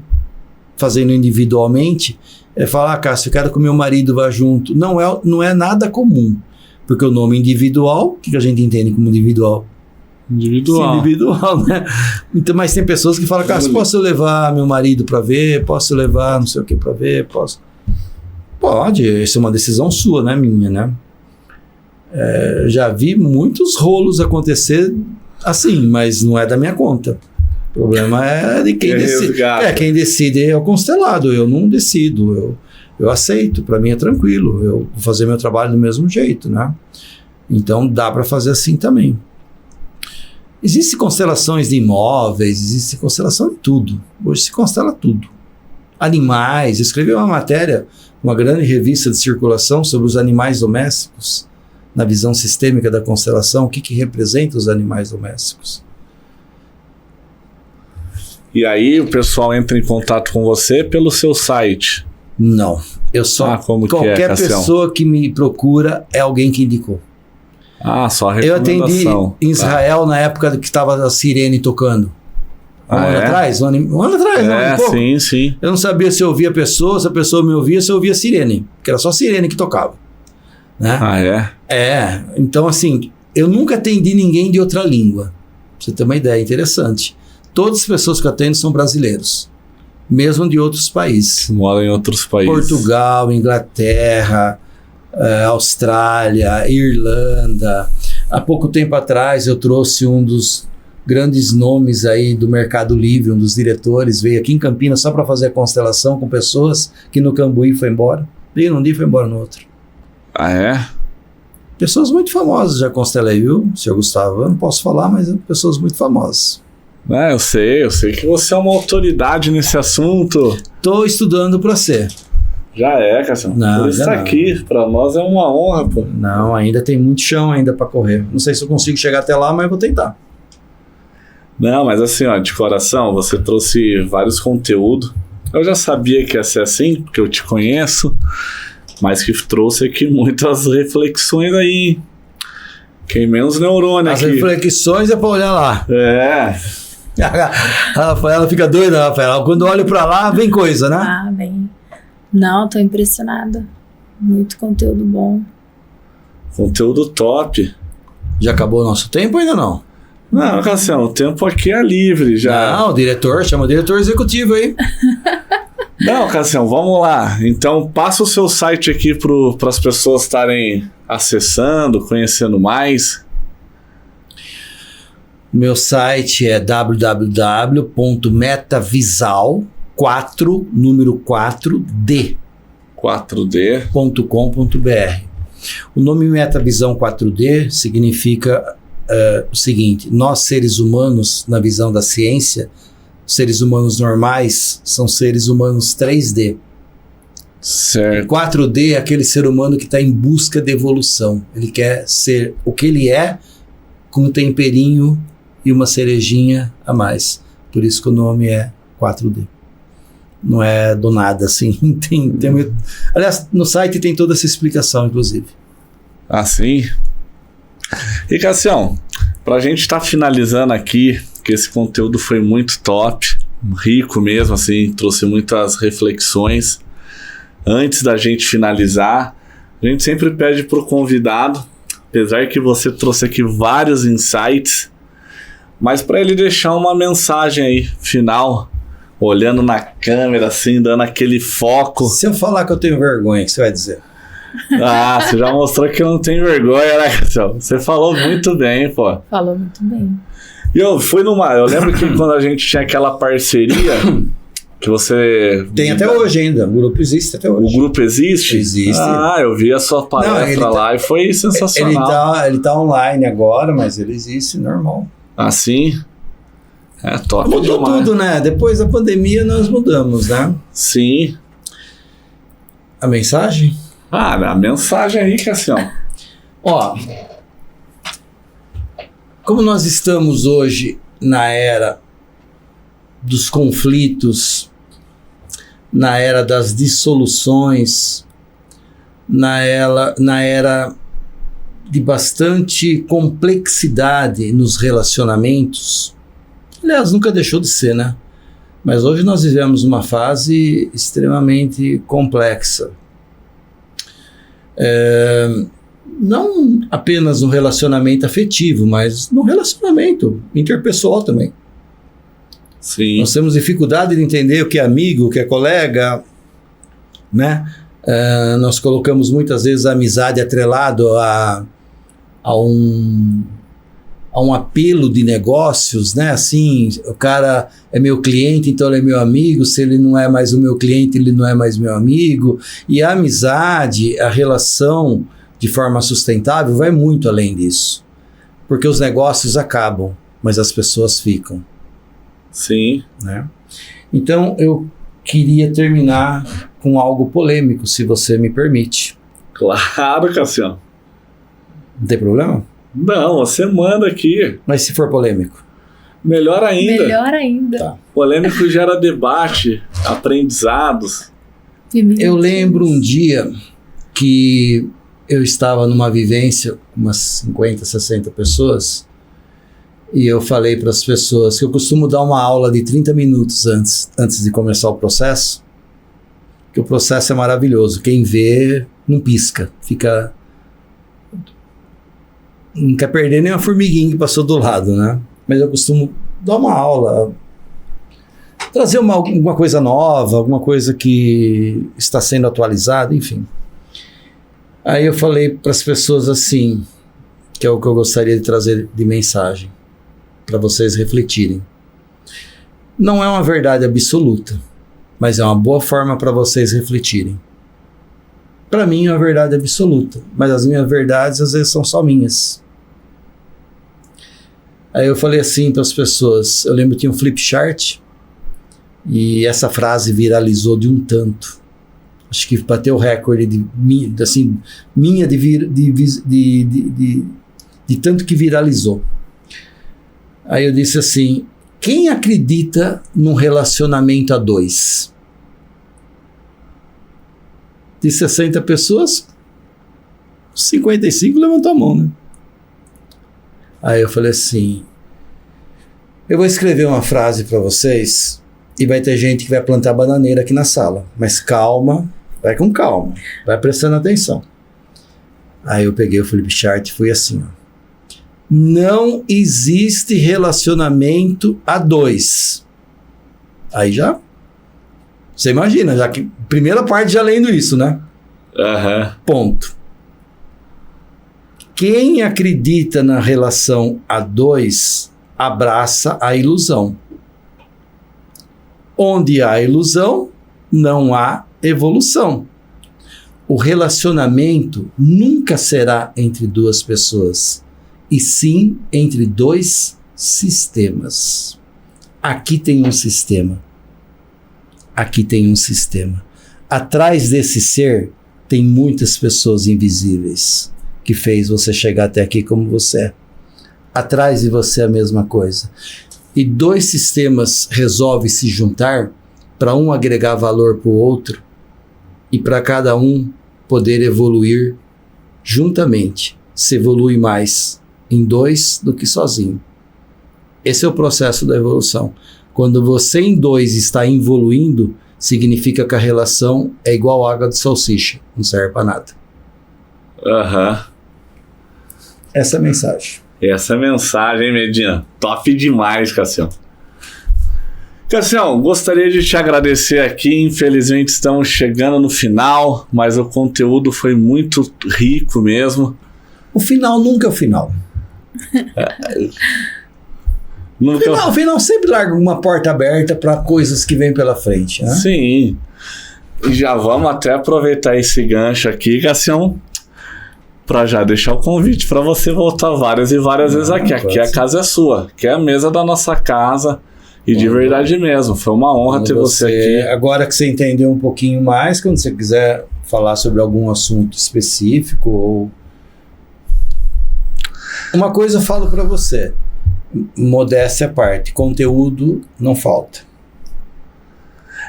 fazendo individualmente, falar, Cássio, eu quero que o meu marido vá junto. Não é nada comum, porque o nome individual, o que a gente entende como individual? Individual. Sim, individual, né? Então, mas tem pessoas que falam, Cássio, posso eu levar meu marido para ver? Posso levar não sei o que para ver? Posso? Pode, isso é uma decisão sua, não é minha, né? Já vi muitos rolos acontecer assim, mas não é da minha conta. O problema é de quem decide. Quem decide é o constelado, eu não decido, eu aceito, para mim é tranquilo, eu vou fazer meu trabalho do mesmo jeito, né? Então dá para fazer assim também. Existem constelações de imóveis, existe constelação de tudo. Hoje se constela tudo. Animais, eu escrevi uma matéria, uma grande revista de circulação sobre os animais domésticos, na visão sistêmica da constelação, o que representa os animais domésticos. E aí o pessoal entra em contato com você pelo seu site? Não, eu só... qualquer pessoa que me procura é alguém que indicou. Só eu recomendação. atendi em Israel na época que estava a sirene tocando. Um ano atrás? Um ano atrás, sim. Eu não sabia se eu ouvia a pessoa, se a pessoa me ouvia, se eu ouvia a sirene. Porque era só a sirene que tocava. Né? Então assim, eu nunca atendi ninguém de outra língua. Pra você ter uma ideia interessante. Todas as pessoas que eu atendo são brasileiros. Mesmo de outros países. Moram em outros países. Portugal, Inglaterra, Austrália, Irlanda. Há pouco tempo atrás eu trouxe um dos grandes nomes aí do Mercado Livre, um dos diretores, veio aqui em Campinas só para fazer a constelação com pessoas que no Cambuí foi embora. Veio num dia e foi embora no outro. Pessoas muito famosas já constelei, viu, Sr. Gustavo? Eu não posso falar, mas pessoas muito famosas. Eu sei que você é uma autoridade nesse assunto. Estou estudando para ser. Já é, Cássio. Por isso aqui, para nós é uma honra, pô. Não, ainda tem muito chão ainda para correr. Não sei se eu consigo chegar até lá, mas eu vou tentar. Não, mas assim, de coração, você trouxe vários conteúdos. Eu já sabia que ia ser assim, porque eu te conheço, mas que trouxe aqui muitas reflexões aí. Queimei uns neurônios aqui. As reflexões é para olhar lá. A Rafaela fica doida, Rafaela. Quando eu olho para lá, vem coisa, né? Vem. Não, tô impressionada. Muito conteúdo bom. Conteúdo top. Já acabou o nosso tempo ou ainda não? Não, Cassiano, o tempo aqui é livre já. Não, o diretor, chama o diretor executivo aí. Não, Cassiano, vamos lá. Então, passa o seu site aqui para as pessoas estarem acessando, conhecendo mais. Meu site é www.metavisal4, número 4D. 4D.com.br. O nome Metavisão 4D significa o seguinte: nós seres humanos, na visão da ciência, seres humanos normais são seres humanos 3D. Certo. 4D é aquele ser humano que está em busca de evolução. Ele quer ser o que ele é, com um temperinho e uma cerejinha a mais. Por isso que o nome é 4D. Não é do nada, assim. Aliás, no site tem toda essa explicação, inclusive. Assim. E Cassião, pra gente estar finalizando aqui, que esse conteúdo foi muito top, rico mesmo, assim, trouxe muitas reflexões. Antes da gente finalizar, a gente sempre pede pro convidado, apesar que você trouxe aqui vários insights, mas para ele deixar uma mensagem aí, final, olhando na câmera, assim, dando aquele foco. Se eu falar que eu tenho vergonha, o que você vai dizer? Ah, você já mostrou que não tem vergonha, né, Cassião? Você falou muito bem, pô. Falou muito bem. E eu lembro que quando a gente tinha aquela parceria, que você... Tem até hoje ainda, o grupo existe até hoje. O grupo existe? Existe. Ah, eu vi a sua palestra lá e foi sensacional. Ele tá online agora, mas ele existe normal. Ah, sim? É top Mudou demais. tudo, né? Depois da pandemia nós mudamos, né? Sim. A mensagem? Ah, a mensagem aí, Cassião. Ó, como nós estamos hoje na era dos conflitos, na era das dissoluções, na era de bastante complexidade nos relacionamentos. Aliás, nunca deixou de ser, né? Mas hoje nós vivemos uma fase extremamente complexa. Não apenas no relacionamento afetivo, mas no relacionamento interpessoal também. Sim. Nós temos dificuldade de entender o que é amigo, o que é colega, né? Nós colocamos muitas vezes a amizade atrelado a um apelo de negócios, né? Assim, o cara é meu cliente, então ele é meu amigo. Se ele não é mais o meu cliente, ele não é mais meu amigo. E a amizade, a relação de forma sustentável vai muito além disso. Porque os negócios acabam, mas as pessoas ficam. Sim. Né? Então eu queria terminar com algo polêmico, se você me permite. Claro, Cassião. Não tem problema? Não, você manda aqui. Mas se for polêmico? Melhor ainda. Melhor ainda. Tá. Polêmico gera debate, aprendizados. Eu lembro um dia que eu estava numa vivência com umas 50, 60 pessoas e eu falei para as pessoas que eu costumo dar uma aula de 30 minutos antes de começar o processo, que o processo é maravilhoso. Quem vê não pisca, fica... Não quer perder nem uma formiguinha que passou do lado, né? Mas eu costumo dar uma aula, trazer alguma coisa nova, alguma coisa que está sendo atualizada, enfim. Aí eu falei para as pessoas assim, que é o que eu gostaria de trazer de mensagem, para vocês refletirem. Não é uma verdade absoluta, mas é uma boa forma para vocês refletirem. Para mim é uma verdade absoluta, mas as minhas verdades às vezes são só minhas. Aí eu falei assim para as pessoas, eu lembro que tinha um flip chart e essa frase viralizou de um tanto. Acho que bateu o recorde de tanto que viralizou. Aí eu disse assim: quem acredita num relacionamento a dois? De 60 pessoas, 55 levantou a mão, né? Aí eu falei assim: eu vou escrever uma frase para vocês e vai ter gente que vai plantar bananeira aqui na sala, mas calma, vai com calma, vai prestando atenção. Aí eu peguei o flip chart e fui assim, ó: não existe relacionamento a dois. Aí já, você imagina, já que primeira parte já lendo isso, né? Aham. Ponto. Quem acredita na relação a dois abraça a ilusão. Onde há ilusão, não há evolução. O relacionamento nunca será entre duas pessoas, e sim entre dois sistemas. Aqui tem um sistema. Aqui tem um sistema. Atrás desse ser tem muitas pessoas invisíveis que fez você chegar até aqui como você é. Atrás de você é a mesma coisa. E 2 sistemas resolvem se juntar para um agregar valor para o outro e para cada um poder evoluir juntamente. Se evolui mais em 2 do que sozinho. Esse é o processo da evolução. Quando você em 2 está evoluindo, significa que a relação é igual água de salsicha, não serve para nada. Aham. Essa é a mensagem. Essa mensagem, hein, Medina? Top demais, Cassião. Cassião, gostaria de te agradecer aqui. Infelizmente estamos chegando no final, mas o conteúdo foi muito rico mesmo. O final nunca é o final. O final sempre larga uma porta aberta para coisas que vêm pela frente, né? Sim. E já vamos até aproveitar esse gancho aqui, Cassião, para já deixar o convite para você voltar várias e várias vezes aqui. Aqui a casa é sua, que é a mesa da nossa casa. E de verdade mesmo, foi uma honra ter você aqui. Agora que você entendeu um pouquinho mais, quando você quiser falar sobre algum assunto específico, ou uma coisa eu falo para você, modéstia à parte, conteúdo não falta.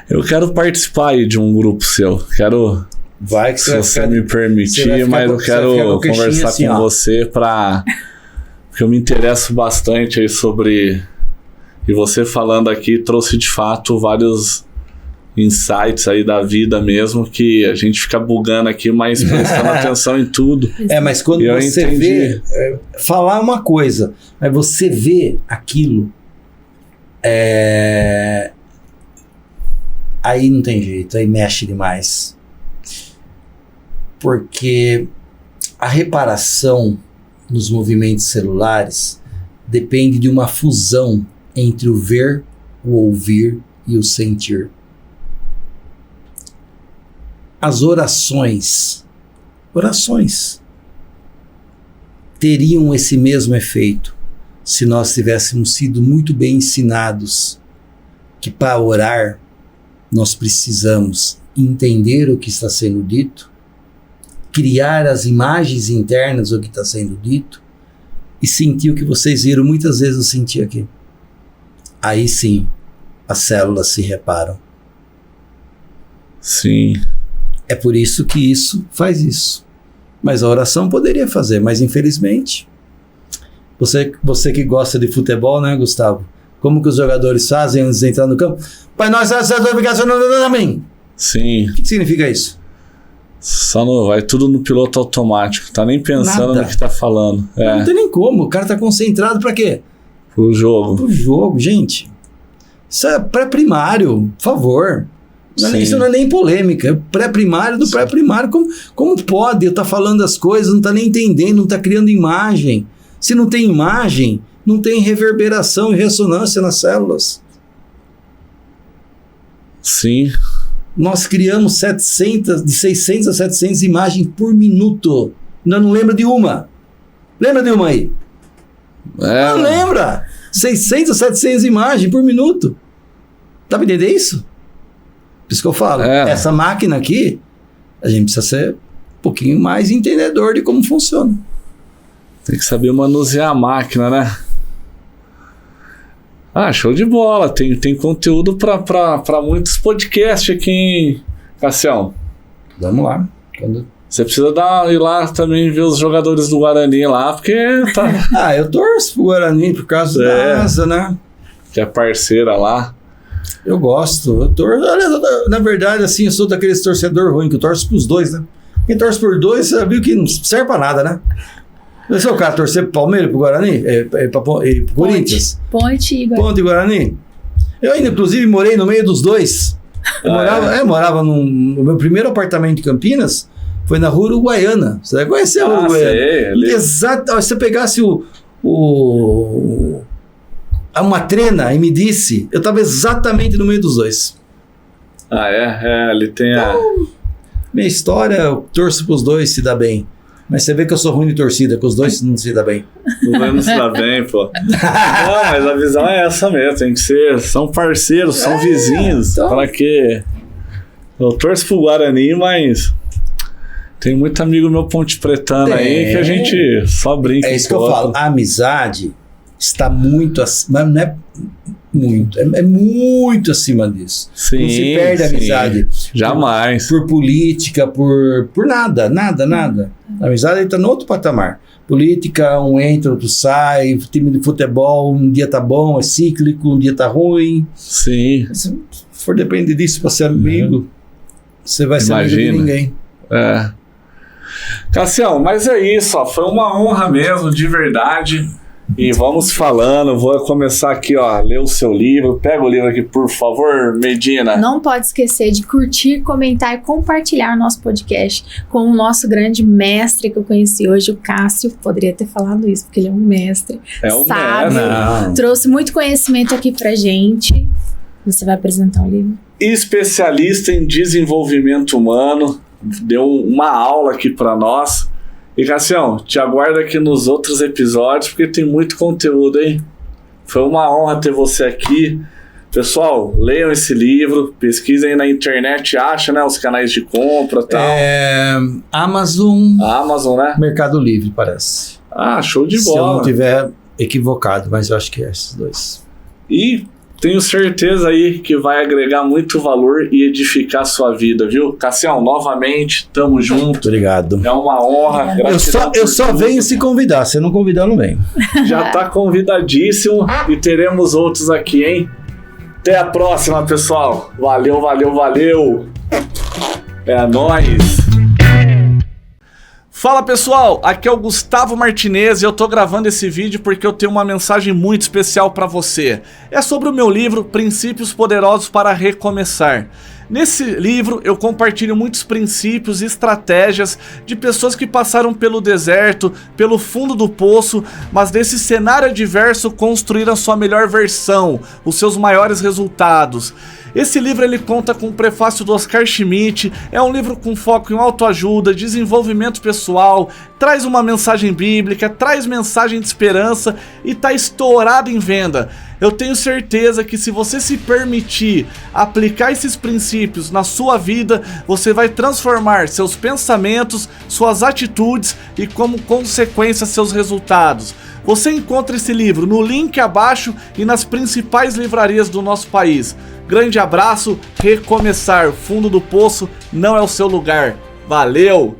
Eu quero participar aí de um grupo seu, quero... Vai que se você me permitir, mas eu quero conversar assim, com você porque eu me interesso bastante aí sobre... E você falando aqui trouxe de fato vários insights aí da vida mesmo, que a gente fica bugando aqui, mas prestando atenção em tudo. Mas quando você vê... falar uma coisa, mas você vê aquilo... Aí não tem jeito, aí mexe demais. Porque a reparação nos movimentos celulares depende de uma fusão entre o ver, o ouvir e o sentir. As orações teriam esse mesmo efeito se nós tivéssemos sido muito bem ensinados que para orar nós precisamos entender o que está sendo dito, criar as imagens internas do que está sendo dito e sentir o que vocês viram. Muitas vezes eu senti aqui. Aí sim, as células se reparam. Sim. É por isso que isso faz isso. Mas a oração poderia fazer, mas infelizmente... Você que gosta de futebol, né, Gustavo? Como que os jogadores fazem antes de entrar no campo? Pai nosso, amém. Sim. O que significa isso? Vai tudo no piloto automático. Tá nem pensando no que tá falando. Não tem nem como. O cara tá concentrado pra quê? Pro jogo. Pro jogo, gente. Isso é pré-primário, por favor. Isso não é nem polêmica. É pré-primário do pré-primário. Como pode eu estar falando as coisas, não tá nem entendendo, não tá criando imagem? Se não tem imagem, não tem reverberação e ressonância nas células. Sim. Nós criamos de 600 a 700 imagens por minuto. Não lembra de uma. Lembra de uma aí? Não lembra. 600 a 700 imagens por minuto. Tá pra entender isso? Por isso que eu falo. Essa máquina aqui, a gente precisa ser um pouquinho mais entendedor de como funciona. Tem que saber manusear a máquina, né? Show de bola. Tem conteúdo pra muitos podcasts aqui, hein, Cassião? Vamos lá. Você precisa ir lá também ver os jogadores do Guarani lá, porque tá... eu torço pro Guarani por causa da asa, né? Que é parceira lá. Eu gosto. Eu torço. Na verdade, assim, eu sou daqueles torcedor ruim, que eu torço pros dois, né? Quem torce por dois, você viu que não serve pra nada, né? Esse é o cara torcer pro Palmeiras, pro Guarani? Pro Corinthians? Ponte e Guarani. Ponte e Guarani. Eu ainda, inclusive, morei no meio dos dois. Eu morava no meu primeiro apartamento de Campinas, foi na Rua Uruguaiana. Você deve conhecer a Rua Uruguaiana. Exato. Se você pegasse uma trena e me disse, eu estava exatamente no meio dos dois. Ali tem minha história, eu torço pros dois, se dá bem. Mas você vê que eu sou ruim de torcida, que os dois não se dá bem. Os dois não se dá bem, pô. Não, mas a visão é essa mesmo, tem que ser, são parceiros, são vizinhos, então... para que Eu torço pro Guarani, mas tem muito amigo meu ponte pretano aí que a gente só brinca. É isso que eu falo. A amizade está muito acima, não é muito, é muito acima disso. Sim, não se perde a amizade. Jamais. Por política, por nada. A amizade está no outro patamar. Política, um entra, outro sai. Time de futebol, um dia tá bom, é cíclico, um dia tá ruim. Sim. Se for depender disso para ser amigo, você vai ser amigo de ninguém. Cassião, mas é isso, ó, foi uma honra mesmo, de verdade. E vamos falando, vou começar aqui, ó, a ler o seu livro. Pega o livro aqui, por favor, Medina. Não pode esquecer de curtir, comentar e compartilhar o nosso podcast com o nosso grande mestre que eu conheci hoje, o Cássio. Poderia ter falado isso, porque ele é um mestre. É um sabe, mestre. Trouxe muito conhecimento aqui pra gente. Você vai apresentar o livro. Especialista em desenvolvimento humano. Deu uma aula aqui pra nós. E, Cassião, te aguardo aqui nos outros episódios, porque tem muito conteúdo, hein? Foi uma honra ter você aqui. Pessoal, leiam esse livro, pesquisem na internet, achem, né, os canais de compra e tal. Amazon. A Amazon, né? Mercado Livre, parece. Ah, show de bola. Se eu não tiver equivocado, mas eu acho que é esses dois. E tenho certeza aí que vai agregar muito valor e edificar a sua vida, viu? Cassião, novamente, tamo junto. Obrigado. É uma honra. Eu só venho se convidar. Se não convidar, eu não venho. Já tá convidadíssimo e teremos outros aqui, hein? Até a próxima, pessoal. Valeu, valeu, valeu. É nóis. Fala, pessoal, aqui é o Gustavo Martinez e eu tô gravando esse vídeo porque eu tenho uma mensagem muito especial para você. É sobre o meu livro Princípios Poderosos para Recomeçar. Nesse livro eu compartilho muitos princípios e estratégias de pessoas que passaram pelo deserto, pelo fundo do poço, mas desse cenário adverso construíram a sua melhor versão, os seus maiores resultados. Esse livro ele conta com o prefácio do Oscar Schmidt, é um livro com foco em autoajuda, desenvolvimento pessoal, traz uma mensagem bíblica, traz mensagem de esperança e tá estourado em venda. Eu tenho certeza que se você se permitir aplicar esses princípios na sua vida, você vai transformar seus pensamentos, suas atitudes e, como consequência, seus resultados. Você encontra esse livro no link abaixo e nas principais livrarias do nosso país. Grande abraço, recomeçar, fundo do poço não é o seu lugar. Valeu!